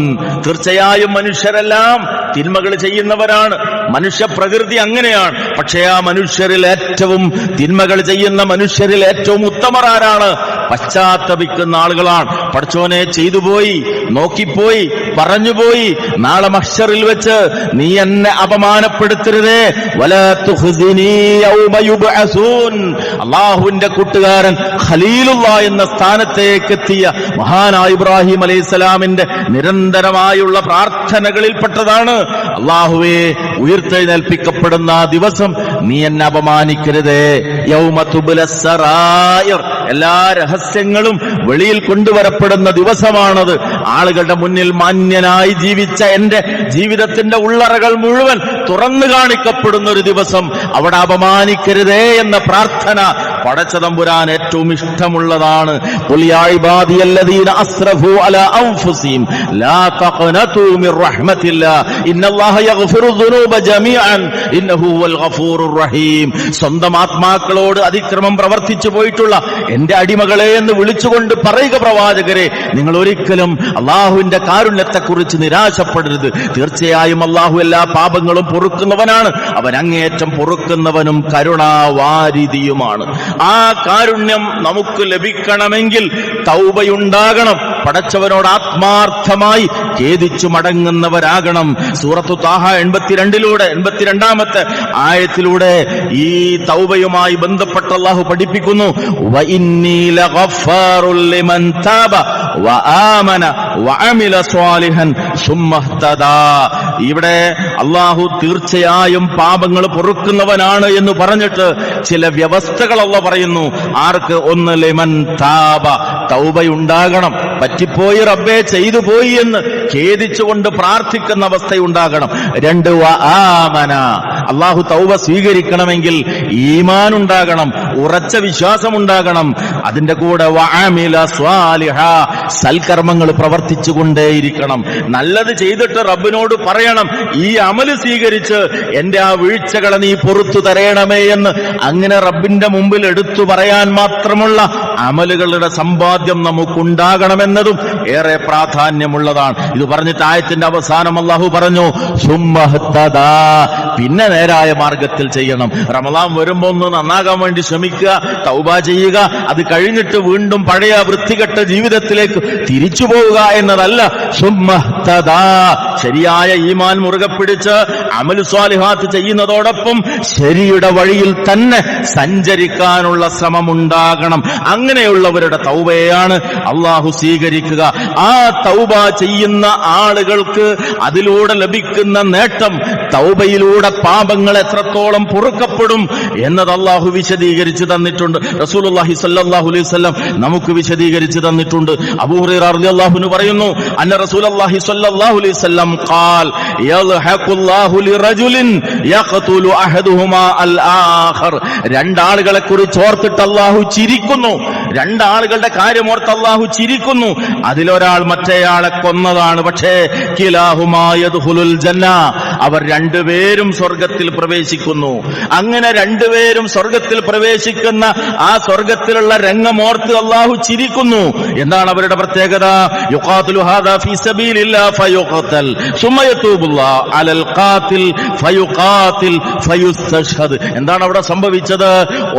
S1: തീർച്ചയായും മനുഷ്യരെല്ലാം തിന്മകൾ ചെയ്യുന്നവരാണ്. മനുഷ്യ പ്രകൃതി അങ്ങനെയാണ്. പക്ഷേ ആ മനുഷ്യരിൽ ഏറ്റവും തിന്മകൾ ചെയ്യുന്ന മനുഷ്യരിൽ ഏറ്റവും ഉത്തമർ ആരാണ്? പശ്ചാത്തപിക്കുന്ന ആളുകളാണ്. പടച്ചോനെ ചെയ്തുപോയി, നോക്കിപ്പോയി, പറഞ്ഞുപോയി, നാളെ മഹ്ശറിൽ വെച്ച് നീ എന്നെ അപമാനപ്പെടുത്തരുതേ. വലാ തുഖ്സിനി യൗമ യുബ്അസൂൻ. അല്ലാഹുവിന്റെ കൂട്ടുകാരൻ ഖലീലുള്ളാ എന്ന സ്ഥാനത്തേക്ക് എത്തിയ മഹാനായ ഇബ്രാഹിം അലൈഹിസ്സലാമിന്റെ നിരന്തരമായുള്ള പ്രാർത്ഥനകളിൽപ്പെട്ടതാണ്, അല്ലാഹുവേ ഉയർത്തെഴുന്നേൽപ്പിക്കപ്പെടുന്ന ആ ദിവസം നീ എന്നെ അപമാനിക്കരുതേ. യൗമ തുബ്ലസ് സറായിർ, എല്ലാ രഹസ്യങ്ങളും വെളിയിൽ കൊണ്ടുവരപ്പെടുന്ന ദിവസമാണത്. ആളുകളുടെ മുന്നിൽ മാന്യനായി ജീവിച്ച എന്റെ ജീവിതത്തിന്റെ ഉള്ളറകൾ മുഴുവൻ തുറന്നു കാണിക്കപ്പെടുന്ന ഒരു ദിവസം. അവിടെ അപമാനിക്കരുതേ എന്ന പ്രാർത്ഥന പടച്ചതമ്പുരാൻ ഏറ്റവും ഇഷ്ടമുള്ളതാണ്. ഖുൽ യാ ഇബാദിയല്ലദീന അസ്റഫു അലാ അൻഫുസിഹിം ലാ തഖ്നതു മിർ റഹ്മത്തില്ലാഹ് ഇന്നല്ലാഹ യഗ്ഫിറു ദുനൂബ ജമീഅൻ ഇന്നഹു ഹുവൽ ഗഫൂറുർ റഹീം. സ്വന്തം ആത്മാക്കളോട് അതിക്രമം പ്രവർത്തിച്ചു പോയിട്ടുള്ള എന്റെ അടിമകളെ എന്ന് വിളിച്ചുകൊണ്ട് പറയുക പ്രവാചകരെ, നിങ്ങൾ ഒരിക്കലും അള്ളാഹുവിന്റെ കാരുണ്യത്തെക്കുറിച്ച് നിരാശപ്പെടരുത്. തീർച്ചയായും അള്ളാഹു എല്ലാ പാപങ്ങളും പൊറുക്കുന്നവനാണ്. അവൻ അങ്ങേയറ്റം പൊറുക്കുന്നവനും കരുണാവാരിധിയുമാണ്. ആ കാരുണ്യം നമുക്ക് ലഭിക്കണമെങ്കിൽ തൗബയുണ്ടാകണം. പടച്ചവനോട് ആത്മാർത്ഥമായി ഖേദിച്ചു മടങ്ങുന്നവരാകണം. സൂറത്തു താഹ 82-ാമത്തെ ആയത്തിലൂടെ ഈ തൗബയുമായി ബന്ധപ്പെട്ട അല്ലാഹു പഠിപ്പിക്കുന്നു, വഇന്നീ ലഗഫാറുൽ ലിമൻ താബ വആമന വഅമില സ്വാലിഹൻ സുമ്മഹ്തദാ. ഇവിടെ അല്ലാഹു തീർച്ചയായും പാപങ്ങൾ പൊറുക്കുന്നവനാണ് എന്ന് പറഞ്ഞിട്ട് ചില വ്യവസ്ഥകൾ അല്ലാഹു പറയുന്നു. ആർക്ക്? ഒന്ന്, ലിമൻ താബ, തൗബയുണ്ടാകണം. പറ്റിപ്പോയി റബ്ബേ ചെയ്തു പോയി എന്ന് ഖേദിച്ചുകൊണ്ട് പ്രാർത്ഥിക്കുന്ന അവസ്ഥയുണ്ടാകണം. 2, വആമന, അല്ലാഹു തൗബ സ്വീകരിക്കണമെങ്കിൽ ഈമാൻ ഉണ്ടാകണം, ഉറച്ച വിശ്വാസം ഉണ്ടാകണം. അതിന്റെ കൂടെ വഅമില സ്വാലിഹ, സൽക്കർമ്മങ്ങൾ പ്രവർത്തിച്ചുകൊണ്ടേയിരിക്കണം. നല്ലത് ചെയ്തിട്ട് റബ്ബിനോട് പറയണം, ഈ അമല് സ്വീകരിച്ച് എന്റെ ആ വീഴ്ചകളെ നീ പൊറുത്തു തരയണമേ എന്ന്. അങ്ങനെ റബ്ബിന്റെ മുമ്പിൽ എടുത്തു പറയാൻ മാത്രമുള്ള അമലുകളുടെ സമ്പാദ്യം നമുക്കുണ്ടാകണമെന്നതും ഏറെ പ്രാധാന്യമുള്ളതാണ്. ഇത് പറഞ്ഞിട്ട് ആയത്തിന്റെ അവസാനം അല്ലാഹു പറഞ്ഞു, സുമ്മഹ്തദാ, പിന്നെ നേരായ മാർഗത്തിൽ ചെയ്യണം. റമളാൻ വരുമ്പോ ഒന്ന് നന്നാകാൻ വേണ്ടി ശ്രമിക്കുക, തൗബ ചെയ്യുക. അത് കഴിഞ്ഞിട്ട് വീണ്ടും പഴയ വൃത്തികെട്ട ജീവിതത്തിലേക്ക് തിരിച്ചു പോവുക എന്നതല്ല. സുമ്മഹ്തദാ, ശരിയായ ഈമാൻ മുറുകെ പിടിച്ച് അമലു സ്വാലിഹാത്ത് ചെയ്യുന്നതോടൊപ്പം ശരിയുടെ വഴിയിൽ തന്നെ സഞ്ചരിക്കാനുള്ള ശ്രമമുണ്ടാകണം. അങ്ങനെയുള്ളവരുടെ തൗബയാണ് അള്ളാഹു സ്വീകരിക്കുക. ആ തൗബ ചെയ്യുന്ന ആളുകൾക്ക് അതിലൂടെ ലഭിക്കുന്ന നേട്ടം, തൗബയിലൂടെ പാപങ്ങൾ എത്രത്തോളം പൊറുക്കപ്പെടും എന്നത് അള്ളാഹു വിശദീകരിച്ചു തന്നിട്ടുണ്ട്. റസൂലുള്ളാഹി സ്വല്ലല്ലാഹു അലൈഹി വസല്ലം നമുക്ക് വിശദീകരിച്ചു തന്നിട്ടുണ്ട്. അബൂ ഹുറൈറ റളിയല്ലാഹു അൻഹു പറയുന്നു, അന്ന റസൂലുള്ളാഹി സ്വല്ലല്ലാഹു അലൈഹി വസല്ലം ഖാൽ യൽഹഖുല്ലാഹു ലിറജുലിൻ യഖ്തുലു അഹദുഹുമാ അൽ ആഖർ. രണ്ടാളുകളെ കുറിച്ച് ഓർത്തിട്ട് അല്ലാഹു ചിരിക്കുന്നു. രണ്ടാളുകളുടെ കാര്യം ഓർത്ത് അല്ലാഹു ചിരിക്കുന്നു. അതിലൊരാൾ മറ്റേയാളെ കൊന്നതാണ്. പക്ഷേ കിലാഹുമാ യദ്ഖുലുൽ ജന്ന, അവർ രണ്ടുപേരും സ്വർഗത്തിൽ പ്രവേശിക്കുന്നു. അങ്ങനെ രണ്ടുപേരും സ്വർഗത്തിൽ പ്രവേശിക്കുന്ന ആ സ്വർഗത്തിലുള്ള രംഗമോർത്ത് അല്ലാഹു ചിരിക്കുന്നു. എന്താണ് അവരുടെ പ്രത്യേകത? യുഖാതിലു ഹാദാ ഫീ സബീലില്ലാഹി ഫയുഖ്തൽ സുമ്മ യതൂബുല്ലാഹു അലൽ ഖാതിൽ ഫയുഖാതിൽ ഫയുസ്തഷ്ഹദ്. എന്താണ് അവിടെ സംഭവിച്ചത്?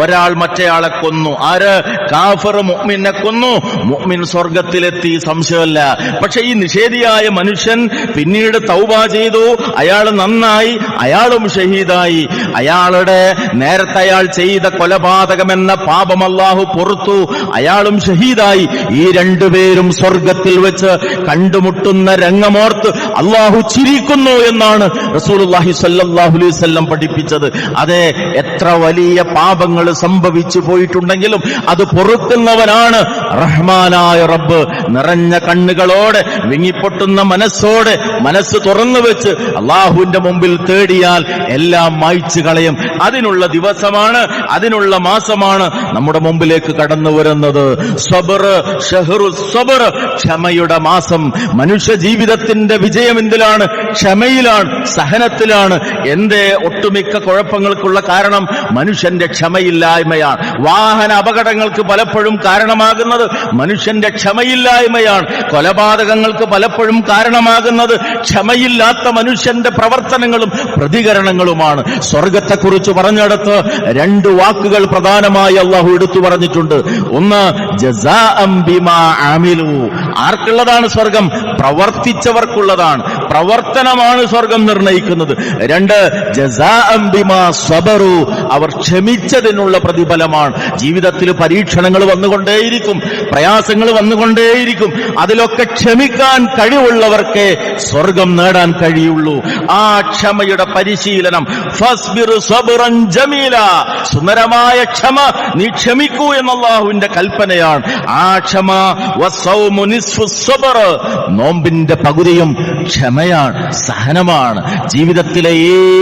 S1: ഒരാൾ മറ്റേയാളെ കൊന്നു. ആര്? കാഫിർ മുഅ്മിനെ കൊന്നു. മുഅ്മിൻ സ്വർഗത്തിലെത്തി, സംശയമല്ല. പക്ഷെ ഈ നിഷേധിയായ മനുഷ്യൻ പിന്നീട് തൗബ ചെയ്തു. അയാൾ നന്നായി, അയാളും ഷഹീദായി. അയാളുടെ നേരത്തെ അയാൾ ചെയ്ത കൊലപാതകമെന്ന പാപം അല്ലാഹു പൊറുത്തു, അയാളും ഷഹീദായി. ഈ രണ്ടുപേരും സ്വർഗത്തിൽ വെച്ച് കണ്ടുമുട്ടുന്ന രംഗമോർത്ത് അല്ലാഹു ചിരിക്കുന്നു എന്നാണ് റസൂലുള്ളാഹി സ്വല്ലല്ലാഹു അലൈഹി വസല്ലം പഠിപ്പിച്ചത്. അതെ, എത്ര വലിയ പാപങ്ങൾ സംഭവിച്ചു പോയിട്ടുണ്ടെങ്കിലും അത് പൊറുക്കുന്നവനാണ് റഹ്മാനായ റബ്ബ്. നിറഞ്ഞ കണ്ണുകളോടെ, വിങ്ങിപ്പൊട്ടുന്ന മനസ്സോടെ, മനസ്സ് തുറന്നു വെച്ച് അള്ളാഹുവിന്റെ മുമ്പിൽ തേടിയാൽ എല്ലാം മായ്ച്ചു കളയും. അതിനുള്ള ദിവസമാണ്, അതിനുള്ള മാസമാണ് നമ്മുടെ മുമ്പിലേക്ക് കടന്നു വരുന്നത്. സബർ, ഷഹ്റു സബർ, ക്ഷമയുടെ മാസം. മനുഷ്യ ജീവിതത്തിന്റെ വിജയം എന്തിലാണ്? ക്ഷമയിലാണ്, സഹനത്തിലാണ്. എന്തേ ഒട്ടുമിക്ക കുഴപ്പങ്ങൾക്കുള്ള കാരണം മനുഷ്യന്റെ ക്ഷമയില്ലായ്മയാണ്. വാഹന അപകടങ്ങൾക്ക് പലപ്പോഴും കാരണമാകുന്നത് മനുഷ്യന്റെ ക്ഷമയില്ലായ്മയാണ്. കൊലപാതകങ്ങൾക്ക് പലപ്പോഴും കാരണമാകുന്നത് ക്ഷമയില്ലാത്ത മനുഷ്യന്റെ പ്രവർത്തനങ്ങളും പ്രതികരണങ്ങളുമാണ്. സ്വർഗത്തെക്കുറിച്ച് പറഞ്ഞിടത്ത് 2 വാക്കുകൾ പ്രധാനമായി അല്ലാഹു എടുത്തു പറഞ്ഞിട്ടുണ്ട്. ഒന്ന്, ജസാഅം ബിമാ അമിലു. ആർക്കുള്ളതാണ് സ്വർഗം? പ്രവർത്തിച്ചവർക്കുള്ളതാണ്. പ്രവർത്തനമാണ് സ്വർഗം നിർണയിക്കുന്നത്. 2, ജസാഅം ബിമാ സബറു. അവർ ക്ഷമിച്ചതിനുള്ള പ്രതിഫലമാണ്. ജീവിതത്തിൽ പരീക്ഷണങ്ങൾ വന്നുകൊണ്ടേയിരിക്കും, പ്രയാസങ്ങൾ വന്നുകൊണ്ടേയിരിക്കും. അതിലൊക്കെ ക്ഷമിക്കാൻ കഴിവുള്ളവർക്ക് സ്വർഗം നേടാൻ കഴിയുള്ളൂ. ആ ക്ഷമയുടെ പരിശീലനം, ഫസ്ബിർ സബ്റൻ ജമീല, സുന്ദരമായ ക്ഷമ, നീ ക്ഷമിക്കൂ എന്ന അല്ലാഹുവിന്റെ കൽപ്പനയാണ്. ആ ക്ഷമ, വസ്സൗമു നിസ്ഫു സബ്ർ, നോമ്പിന്റെ പകുതിയും ക്ഷമ ക്ഷമയാണ്, സഹനമാണ്. ജീവിതത്തിലെ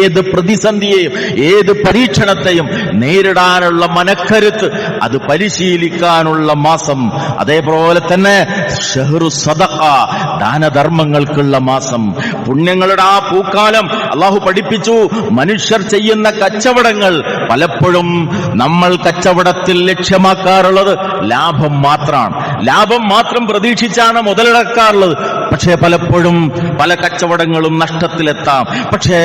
S1: ഏത് പ്രതിസന്ധിയെയും ഏത് പരീക്ഷണത്തെയും നേരിടാനുള്ള മനക്കരുത്ത്, അത് പരിശീലിക്കാനുള്ള മാസം. അതേപോലെ തന്നെ ഷഹ്റു സദഖ, ദാനധർമ്മങ്ങൾക്കുള്ള മാസം. പുണ്യങ്ങളുടെ ആ പൂക്കാലം അള്ളാഹു പഠിപ്പിച്ചു. മനുഷ്യർ ചെയ്യുന്ന കച്ചവടങ്ങൾ പലപ്പോഴും നമ്മൾ കച്ചവടത്തിൽ ലക്ഷ്യമാക്കാറുള്ളത് ലാഭം മാത്രമാണ്. ലാഭം മാത്രം പ്രതീക്ഷിച്ചാണ് മുതലിറക്കാറുള്ളത്. പക്ഷേ പലപ്പോഴും പല കച്ചവടങ്ങളും നഷ്ടത്തിലെത്താം. പക്ഷേ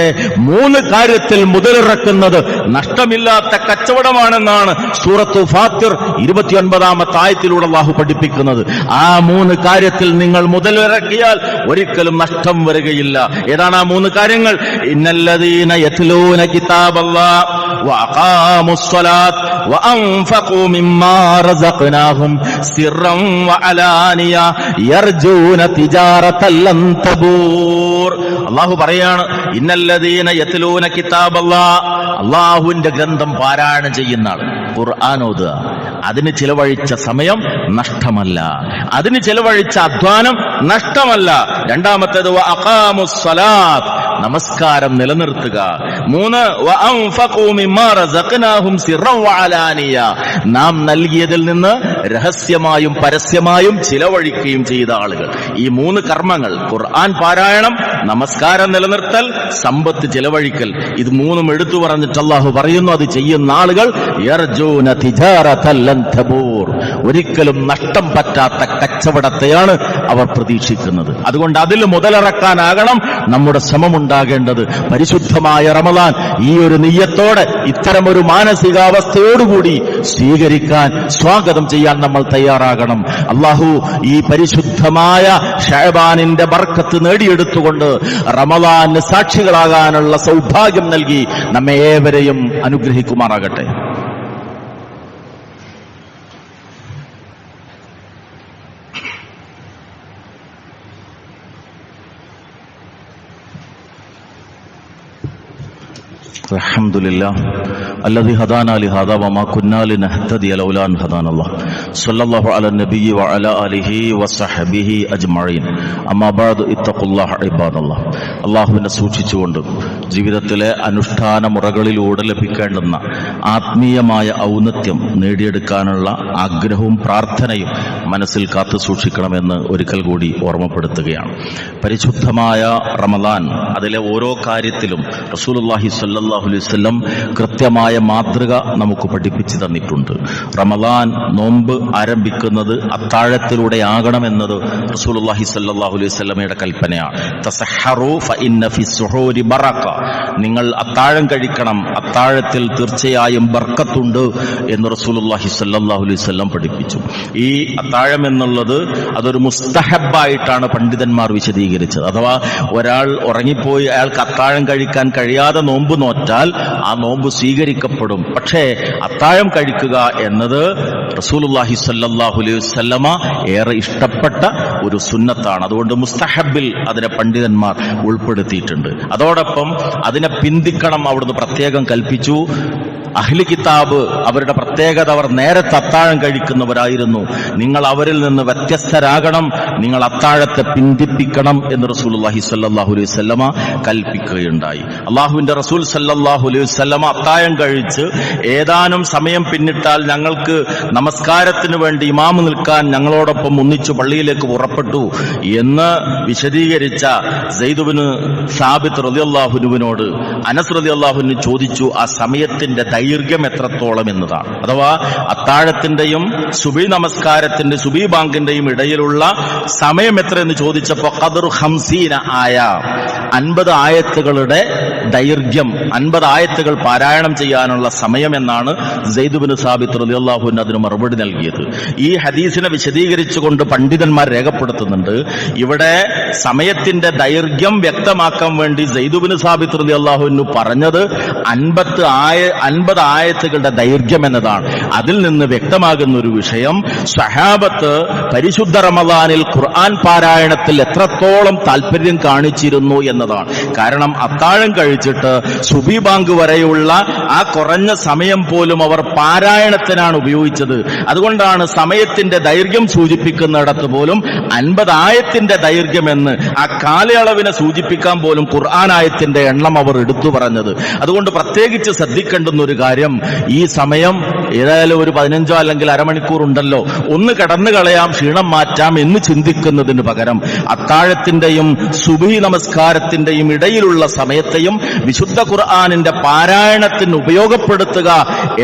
S1: 3 കാര്യത്തിൽ മുതലിറക്കുന്നത് നഷ്ടമില്ലാത്ത കച്ചവടമാണെന്നാണ് സൂറത്തു ഫാത്തിർ 29-ാമത്തെ ആയത്തിലൂടെ അല്ലാഹു പഠിപ്പിക്കുന്നത്. ആ 3 കാര്യത്തിൽ നിങ്ങൾ മുതലിറക്കിയാൽ ഒരിക്കലും നഷ്ടം വരികയില്ല. ഏതാണ് ആ 3 കാര്യങ്ങൾ? ഇന്നല്ലദീന യത്ലൂന കിതാബല്ലാഹ് വഅഖാമുസ്സലാത്ത് വഅൻഫഖൂ മിമ്മാ റസഖ്നാഹും സിർറൻ വഅലാനിയ യർജൂന തിജാറതൻ ലൻ തബൂർ. അല്ലാഹു പറയാണ്, ഇന്നല്ലദീന യത്ലൂന കിതാബല്ലാഹ്, അല്ലാഹുവിന്റെ ഗ്രന്ഥം പാരായണം ചെയ്യുന്ന ആൾ, ഖുർആൻ ഓതുക, അതിന് ചിലവഴിച്ച സമയം നഷ്ടമല്ല, അതിന് ചിലവഴിച്ച അധ്വാനം നഷ്ടമല്ല. രണ്ടാമത്തേത് വഅഖാമുസ്സലാത്ത്, നമസ്കാരം നിലനിർത്തുക. 3 വഅൻഫഖൂ മിമ്മാ റസഖ്നാഹും സിർറൻ വഅലാനിയ, നാം നൽകിയതിൽ നിന്ന് രഹസ്യമായും പരസ്യമായും ചിലവഴിക്കുകയും ചെയ്ത ആളുകൾ. ഈ 3 കർമ്മങ്ങൾ, ഖുർആൻ പാരായണം, നമസ്കാരം നിലനിർത്തൽ, സമ്പത്ത് ചിലവഴിക്കൽ, ഇത് 3ഉം എടുത്തു പറഞ്ഞിട്ട് അല്ലാഹു പറയുന്നു, അത് ചെയ്യുന്ന ആളുകൾ യർജൂന തിജാറതൻ ലൻ തബൂർ, ഒരിക്കലും നഷ്ടം പറ്റാത്ത കച്ചവടത്തെയാണ് അവർ പ്രതീക്ഷിക്കുന്നത്. അതുകൊണ്ട് അതിൽ മുതലിറക്കാനാകണം നമ്മുടെ ശ്രമമുണ്ടാകേണ്ടത്. പരിശുദ്ധമായ റമളാൻ ഈ ഒരു നിയ്യത്തോടെ, ഇത്തരമൊരു മാനസികാവസ്ഥയോടുകൂടി സ്വീകരിക്കാൻ, സ്വാഗതം ചെയ്യാൻ നമ്മൾ തയ്യാറാകണം. അല്ലാഹു ഈ പരിശുദ്ധമായ ശഅബാനിന്റെ ബർക്കത്ത് നേടിയെടുത്തുകൊണ്ട് റമളാന് സാക്ഷികളാകാനുള്ള സൗഭാഗ്യം നൽകി നമ്മെ ഏവരെയും അനുഗ്രഹിക്കുമാറാകട്ടെ. അൽഹംദുലില്ലാഹ് അല്ലദീ ഹദാനാ ലിഹാദാ വമാ കുന്നാ ലിനഹ്തദിയ ലൗലാ അൻ ഹദാനല്ലാഹ് സ്വല്ലല്ലാഹു അലാ നബിയ്യി വഅലാ ആലിഹി വസഹ്ബിഹി അജ്മഈൻ. അമ്മാ ബഅദ് ഇത്തഖുല്ലാഹ ഇബാദല്ലാഹ്. അല്ലാഹുവിനെ സൂക്ഷിച്ചുകൊണ്ട് ജീവിതത്തിലെ അനുഷ്ഠാന മുറകളിലൂടെ ലഭിക്കേണ്ടുന്ന ആത്മീയമായ ഔന്നത്യം നേടിയെടുക്കാനുള്ള ആഗ്രഹവും പ്രാർത്ഥനയും മനസ്സിൽ കാത്തു സൂക്ഷിക്കണമെന്ന് ഒരിക്കൽ കൂടി ഓർമ്മപ്പെടുത്തുകയാണ്. പരിശുദ്ധമായ റമളാൻ, അതിലെ ഓരോ കാര്യത്തിലും റസൂലുള്ളാഹി സ്വല്ലല്ലാഹു അലൈഹി വസല്ലം കൃത്യമായ മാതൃക നമുക്ക് പഠിപ്പിച്ചു തന്നിട്ടുണ്ട്. റമളാൻ നോമ്പ് ആരംഭിക്കുന്നത് അത്താഴത്തിലൂടെ ആകണമെന്നത് റസൂലുള്ളാഹി സ്വല്ലല്ലാഹു അലൈഹി വസല്ലമയുടെ കൽപ്പനയാണ്. തസഹറു ഫഇന്ന ഫിസ്സുഹൂരി ബറക, നിങ്ങൾ അത്താഴം കഴിക്കണം, അത്താഴത്തിൽ തീർച്ചയായും ബർക്കത്തുണ്ട് എന്ന് റസൂലുള്ളാഹി സ്വല്ലല്ലാഹു അലൈഹി വസല്ലം പഠിപ്പിച്ചു. ഈ അത്താഴം എന്നുള്ളത് അതൊരു മുസ്തഹബായിട്ടാണ് പണ്ഡിതന്മാർ വിശദീകരിച്ചത്. അഥവാ ഒരാൾ ഉറങ്ങിപ്പോയി അയാൾക്ക് അത്താഴം കഴിക്കാൻ കഴിയാതെ നോമ്പ് നോറ്റാൽ ആ നോമ്പ് സ്വീകരിക്കപ്പെടും. പക്ഷേ അത്താഴം കഴിക്കുക എന്നത് റസൂലുള്ളാഹി സ്വല്ലല്ലാഹു അലൈഹി വസല്ലമ ഏറെ ഇഷ്ടപ്പെട്ട ഒരു സുന്നത്താണ്. അതുകൊണ്ട് മുസ്തഹബിൽ അതിനെ പണ്ഡിതന്മാർ ഉൾപ്പെടുത്തിയിട്ടുണ്ട്. അതോടൊപ്പം അതിനെ പിന്തിക്കണം അവിടുന്ന് പ്രത്യേകം കൽപ്പിച്ചു. അഹ്ലി കിതാബ്, അവരുടെ പ്രത്യേകത, അവർ നേരത്തെ അത്താഴം കഴിക്കുന്നവരായിരുന്നു. നിങ്ങൾ അവരിൽ നിന്ന് വ്യത്യസ്തരാകണം, നിങ്ങൾ അത്താഴത്തെ പിന്തിപ്പിക്കണം എന്ന് റസൂലുള്ളാഹി സ്വല്ലല്ലാഹു അലൈഹി വസല്ലമ കൽപ്പിക്കുകയുണ്ടായി. അല്ലാഹുവിന്റെ റസൂൽ സ്വല്ലല്ലാഹു അലൈഹി വസല്ലമ അത്താഴം കഴിച്ച് ഏതാനും സമയം പിന്നിട്ടാൽ ഞങ്ങൾക്ക് നമസ്കാരത്തിന് വേണ്ടി ഇമാമ് നിൽക്കാൻ ഞങ്ങളോടൊപ്പം ഒന്നിച്ചു പള്ളിയിലേക്ക് പുറപ്പെട്ടു എന്ന് വിശദീകരിച്ച സയ്യിദ് ഇബ്നു സാബിത്ത് റളിയല്ലാഹു അൻഹുവിനോട് അനസ് റളിയല്ലാഹു അൻഹു ചോദിച്ചു, ആ സമയത്തിന്റെ ദൈർഘ്യം എത്രത്തോളം എന്നതാണ്. അഥവാ അത്താഴത്തിന്റെയും സുബഹി നമസ്കാരത്തിന്റെ, സുബഹി ബാങ്കിന്റെയും ഇടയിലുള്ള സമയം എത്ര എന്ന് ചോദിച്ചപ്പോൾ ഖദറു 50 ആയ, 50 ആയത്തുകളുടെ ദൈർഘ്യം, 50 ആയത്തുകൾ പാരായണം ചെയ്യാനുള്ള സമയം എന്നാണ് സയ്യിദ് ഇബ്നു സാബിത്ത് റളിയല്ലാഹു അൻഹു അതിന് മറുപടി നൽകിയത്. ഈ ഹദീസിനെ വിശദീകരിച്ചുകൊണ്ട് പണ്ഡിതന്മാർ രേഖപ്പെടുത്തുന്നുണ്ട്, ഇവിടെ സമയത്തിന്റെ ദൈർഘ്യം വ്യക്തമാക്കാൻ വേണ്ടി സയ്യിദ് ഇബ്നു സാബിത്ത് റളിയല്ലാഹു അൻഹു പറഞ്ഞത് 50 ആയത്തുകളുടെ ദൈർഘ്യം എന്നതാണ്. അതിൽ നിന്ന് വ്യക്തമാകുന്ന ഒരു വിഷയം, സ്വഹാബത്ത് പരിശുദ്ധ റമളാനിൽ ഖുർആൻ പാരായണത്തിൽ എത്രത്തോളം താല്പര്യം കാണിച്ചിരുന്നു എന്നതാണ്. കാരണം അത്താഴം കഴിച്ചിട്ട് സുബി ബാങ്ക് വരെയുള്ള ആ കുറഞ്ഞ സമയം പോലും അവർ പാരായണത്തിനാണ് ഉപയോഗിച്ചത്. അതുകൊണ്ടാണ് സമയത്തിന്റെ ദൈർഘ്യം സൂചിപ്പിക്കുന്നിടത്ത് പോലും 50 ആയത്തിന്റെ ദൈർഘ്യമെന്ന് ആ കാലയളവിനെ സൂചിപ്പിക്കാൻ പോലും ഖുർആൻ ആയത്തിന്റെ എണ്ണം അവർ എടുത്തു പറഞ്ഞത്. അതുകൊണ്ട് പ്രത്യേകിച്ച് ശ്രദ്ധിക്കേണ്ടുന്ന ഒരു കാര്യം, ഈ സമയം ഏതായാലും ഒരു 15 അല്ലെങ്കിൽ അരമണിക്കൂർ ഉണ്ടല്ലോ, ഒന്ന് കടന്നു കളയാം, ക്ഷീണം മാറ്റാം എന്ന് ചിന്തിക്കുന്നതിന് പകരം അത്താഴത്തിന്റെയും സുബഹി നമസ്കാരത്തിന്റെയും ഇടയിലുള്ള സമയത്തെയും വിശുദ്ധ ഖുർആനിന്റെ പാരായണത്തിന് ഉപയോഗപ്പെടുത്തുക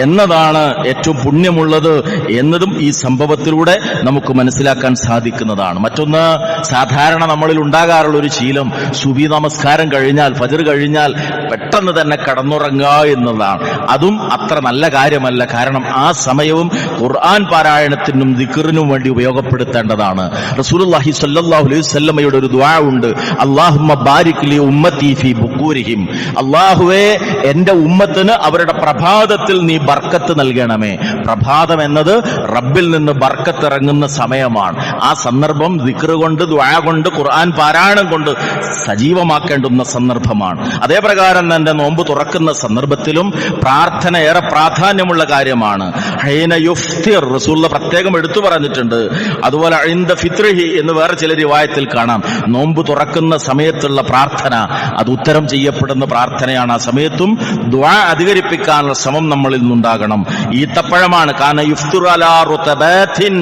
S1: എന്നതാണ് ഏറ്റവും പുണ്യമുള്ളത് എന്നതും ഈ സംഭവത്തിലൂടെ നമുക്ക് മനസ്സിലാക്കാൻ സാധിക്കുന്നതാണ്. മറ്റൊന്ന്, സാധാരണ നമ്മളിൽ ഉണ്ടാകാറുള്ള ഒരു ശീലം, സുബഹി നമസ്കാരം കഴിഞ്ഞാൽ, ഫജ്ർ കഴിഞ്ഞാൽ പെട്ടെന്ന് തന്നെ കടന്നുറങ്ങുക എന്നതാണ്. അതും അത്ര നല്ല കാര്യമല്ല. കാരണം ആ സമയവും ഖുർആൻ പാരായണത്തിനും ദിക്റിനും വേണ്ടി ഉപയോഗപ്പെടുത്തേണ്ടതാണ്. റസൂലുള്ളാഹി സ്വല്ലല്ലാഹു അലൈഹി വസല്ലമയുടെ ഒരു ദുആ ഉണ്ട്, അല്ലാഹുമ്മ ബാരിക് ലി ഉമ്മത്തി ഫീ ബുക്കൂരിഹിം. അല്ലാഹുവേ, എന്റെ ഉമ്മത്തിന് അവരുടെ പ്രഭാതത്തിൽ നീ ബർക്കത്ത് നൽകണമേ. പ്രഭാതം എന്നത് റബ്ബിൽ നിന്ന് ബർക്കത്ത് ഇറങ്ങുന്ന സമയമാണ്. ആ സന്ദർഭം ദിക്ർ കൊണ്ട്, ദുആ കൊണ്ട്, ഖുർആൻ പാരായണം കൊണ്ട് സജീവമാക്കേണ്ടുന്ന സന്ദർഭമാണ്. അതേപ്രകാരം തന്നെ നോമ്പ് തുറക്കുന്ന സന്ദർഭത്തിലും പ്രാർത്ഥന ഏറെ പ്രാധാന്യമുള്ള കാര്യമാണ്. ഹൈന യുഫ്തിർ റസൂലുള്ള പ്രത്യേകം എടുത്തു പറഞ്ഞിട്ടുണ്ട്. അതുപോലെ ഇൻദ ഫിത്രിഹി എന്ന് വേറെ ചില റിവായത്തിൽ കാണാം. നോമ്പ് തുറക്കുന്ന സമയത്തുള്ള പ്രാർത്ഥന അത് ഉത്തരം ചെയ്യപ്പെടുന്ന പ്രാർത്ഥനയാണ്. ആ സമയത്തും ദുആ അധികരിപ്പിക്കാനുള്ള ശ്രമം നമ്മളിൽ നിന്നുണ്ടാകണം. ഈത്തപ്പഴമാണ് കാന യുഫ്തിറു അലാ റുതബാത്തിൻ.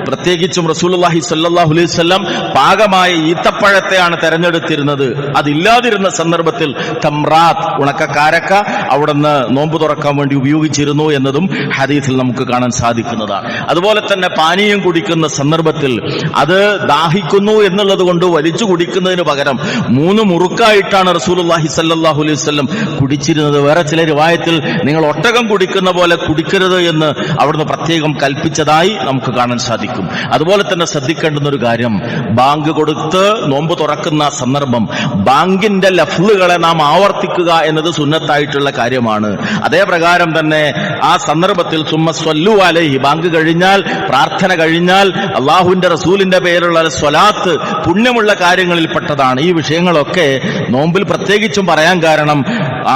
S1: പ്രത്യേകിച്ചും റസൂലുള്ളാഹി സ്വല്ലല്ലാഹു അലൈഹി വസല്ലം പാകമായ ഈത്തപ്പഴത്തെയാണ് തെരഞ്ഞെടുത്തിരുന്നത്. അതില്ലാതിരുന്ന സന്ദർഭത്തിൽ തംറാത്ത്, ഉണക്കക്കാരക്ക അവിടുന്ന് നോമ്പ് തുറക്കാൻ വേണ്ടി ഉപയോഗിച്ചിരുന്നു എന്നതും ഹദീസിൽ നമുക്ക് കാണാൻ സാധിക്കുന്നതാണ്. അതുപോലെ തന്നെ പാനീയം കുടിക്കുന്ന സന്ദർഭത്തിൽ അത് ദാഹിക്കുന്നു എന്നുള്ളത് കൊണ്ട് വലിച്ചു കുടിക്കുന്നതിന് പകരം 3 മുറുക്കായിട്ടാണ് റസൂലുള്ളാഹി സ്വല്ലല്ലാഹു അലൈഹി വസല്ലം കുടിച്ചിരുന്നത്. വേറെ ചില റിവായത്തിൽ നിങ്ങൾ ഒട്ടകം കുടിക്കുന്ന പോലെ കുടിക്കരുത് എന്ന് അവിടുന്ന് പ്രത്യേകം കൽപ്പിച്ചതായി നമുക്ക് കാണാൻ സാധിക്കും. അതുപോലെ തന്നെ ശ്രദ്ധിക്കേണ്ടുന്ന ഒരു കാര്യം, ബാങ്ക് കൊടുത്ത് നോമ്പ് തുറക്കുന്ന സന്ദർഭം ബാങ്കിന്റെ ലഫ്ലുകളെ നാം ആവർത്തിക്കുക എന്നത് സുന്നത്തായിട്ടുള്ള കാര്യമാണ്. അതേ പ്രകാരം തന്നെ ആ സന്ദർഭത്തിൽ സുമ്മ സ്വല്ലു അലൈഹി, ബാങ്ക് കഴിഞ്ഞാൽ, പ്രാർത്ഥന കഴിഞ്ഞാൽ അള്ളാഹുവിന്റെ റസൂലിന്റെ പേരുള്ള സ്വലാത്ത് പുണ്യമുള്ള കാര്യങ്ങളിൽപ്പെട്ടതാണ്. ഈ വിഷയങ്ങളൊക്കെ നോമ്പിൽ പ്രത്യേകിച്ചും പറയാൻ കാരണം,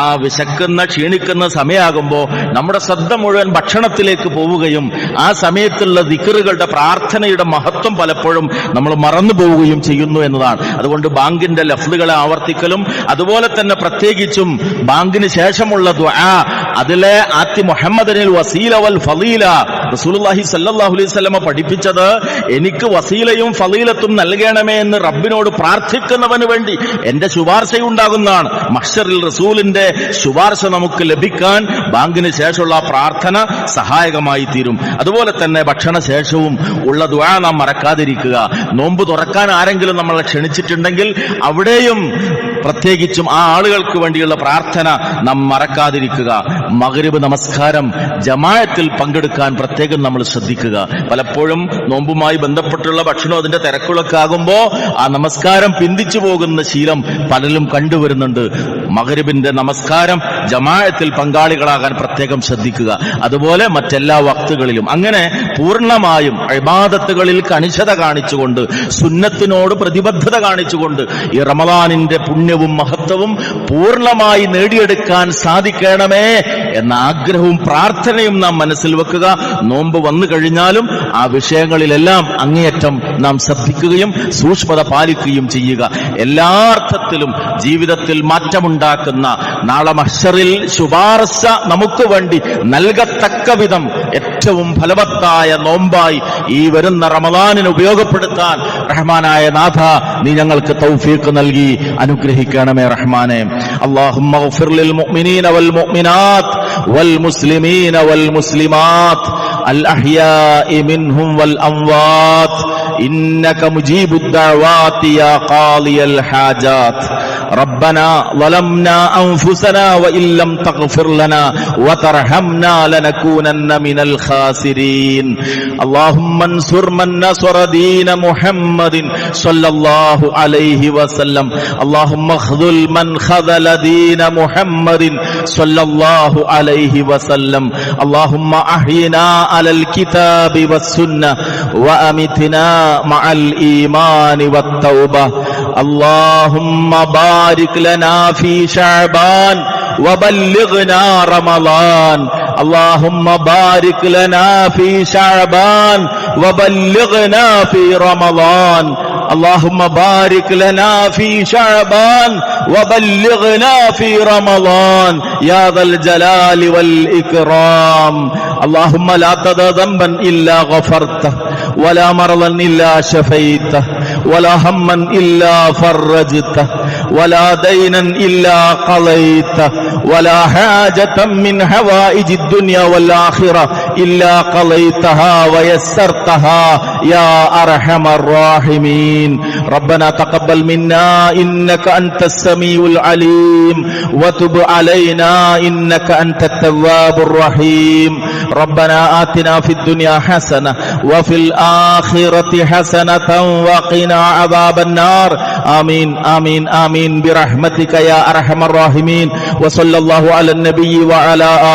S1: ആ വിശക്കുന്ന ക്ഷീണിക്കുന്ന സമയമാകുമ്പോൾ നമ്മുടെ ശ്രദ്ധ മുഴുവൻ ഭക്ഷണത്തിലേക്ക് പോവുകയും ആ സമയത്തുള്ള ദിക്റുകളുടെ പ്രാർത്ഥനയുടെ മഹത്വം പലപ്പോഴും നമ്മൾ മറന്നു പോവുകയും ചെയ്യുന്നു എന്നതാണ്. അതുകൊണ്ട് ബാങ്കിന്റെ ലഫ്ലുകളെ ആവർത്തിക്കലും അതുപോലെ തന്നെ പ്രത്യേകിച്ചും ബാങ്കിന് ശേഷമുള്ള ദുആ, അതിലെ ആത്തി മുഹമ്മദിനിൽ വസീല വൽ ഫളീല, റസൂലുള്ളാഹി സ്വല്ലല്ലാഹു അലൈഹി വസല്ലമ പഠിപ്പിച്ചത്, എനിക്ക് വസീലയും ഫളീലത്തും നൽകണമേ എന്ന് റബ്ബിനോട് പ്രാർത്ഥിക്കുന്നവന് വേണ്ടി എന്റെ ശുപാർശയുണ്ടാകുന്നതാണ്. മഹ്ശറിൽ റസൂലിന്റെ ശുപാർശ നമുക്ക് ലഭിക്കാൻ ബാങ്കിന് ശേഷമുള്ള പ്രാർത്ഥന സഹായകമായി തീരും. അതുപോലെ തന്നെ ഭക്ഷണശേഷവും ഉള്ള ദുആ നാം മറക്കാതിരിക്കുക. നോമ്പ് തുറക്കാൻ ആരെങ്കിലും നമ്മളെ ക്ഷണിച്ചിട്ടുണ്ടെങ്കിൽ അവിടെയും പ്രത്യേകിച്ചും ആ ആളുകൾക്ക് വേണ്ടിയുള്ള പ്രാർത്ഥന നാം മറക്കാതിരിക്കുക. മഗ്രിബ് നമസ്കാരം ജമാഅത്തിൽ പങ്കെടുക്കാൻ പ്രത്യേകം നമ്മൾ ശ്രദ്ധിക്കുക. പലപ്പോഴും നോമ്പുമായി ബന്ധപ്പെട്ടുള്ള ഭക്ഷണം അതിന്റെ തിരക്കുകളൊക്കെ ആകുമ്പോൾ ആ നമസ്കാരം പിന്തിച്ചു പോകുന്ന ശീലം പലരും കണ്ടുവരുന്നുണ്ട്. മഗ്രിബിന്റെ നമസ്കാരം ജമാഅത്തിൽ പങ്കാളികളാകാൻ പ്രത്യേകം ശ്രദ്ധിക്കുക. അതുപോലെ മറ്റെല്ലാ വക്തുകളിലും അങ്ങനെ പൂർണ്ണമായും ഇബാദത്തുകളിൽ കണിശത കാണിച്ചുകൊണ്ട്, സുന്നത്തിനോട് പ്രതിബദ്ധത കാണിച്ചുകൊണ്ട് ഈ റമദാനിന്റെ പുണ്യവും മഹത്വവും പൂർണ്ണമായി നേടിയെടുക്കാൻ സാധിക്കണമേ എന്ന ആഗ്രഹവും പ്രാർത്ഥനയും നാം മനസ്സിൽ വെക്കുക. നോമ്പ് വന്നു കഴിഞ്ഞാലും ആ വിഷയങ്ങളിലെല്ലാം അങ്ങേയറ്റം നാം ശ്രദ്ധിക്കുകയും സൂക്ഷ്മത പാലിക്കുകയും ചെയ്യുക. എല്ലാ അർത്ഥത്തിലും ജീവിതത്തിൽ മാറ്റമുണ്ടാക്കുന്ന, നാളെ മഹ്ശറിൽ ശുപാർശ നമുക്ക് വേണ്ടി നൽകത്തക്ക വിധം ഏറ്റവും ഫലവത്തായ നോമ്പായി ഈ വരുന്ന റമദാനിന് ഉപയോഗപ്പെടുത്താൻ റഹ്മാനായ നാഥ നീ ഞങ്ങൾക്ക് തൗഫീഖ് നൽകി അനുഗ്രഹിക്കണമേ റഹ്മാനെ. അല്ലാഹുമ്മ ഗ്ഫിർ ലിൽ മുഅ്മിനീന വൽ മുഅ്മിനാത്ത് വൽ മുസ്ലിമീന വൽ മുസ്ലിമാത്ത് അൽ അഹ്യാഇ മിൻഹും വൽ അംവാത്ത് إنك مجيب الدعوات يا قاضي الحاجات ربنا ظلمنا أنفسنا وإن لم تغفر لنا وترحمنا لنكونن من الخاسرين اللهم انصر من نصر دين محمد صلى الله عليه وسلم اللهم اخذل من خذل دين محمد صلى الله عليه وسلم اللهم أحينا على الكتاب والسنة وأمتنا مع الإيمان والتوبة اللهم بارك لنا في شعبان وبلغنا رمضان اللهم بارك لنا في شعبان وبلغنا في رمضان اللهم بارك لنا في شعبان وبلغنا في رمضان يا ذا الجلال والإكرام اللهم لا تدع ذنبا إلا غفرته ولا مرضا إلا شفيته ولا هما إلا فرجته ولا دينا إلا قضيته ولا حاجة من حوائج الدنيا والآخرة إلا قضيتها ويسرتها يا أرحم الراحمين ربنا تقبل منا إنك أنت السميع العليم وتب علينا إنك أنت التواب الرحيم ربنا آتنا في الدنيا حسنة وفي الآخرة حسنة وقنا عذاب النار آمين آمين آمين برحمتك يا أرحم الراحمين وصلى الله على النبي وعلى آله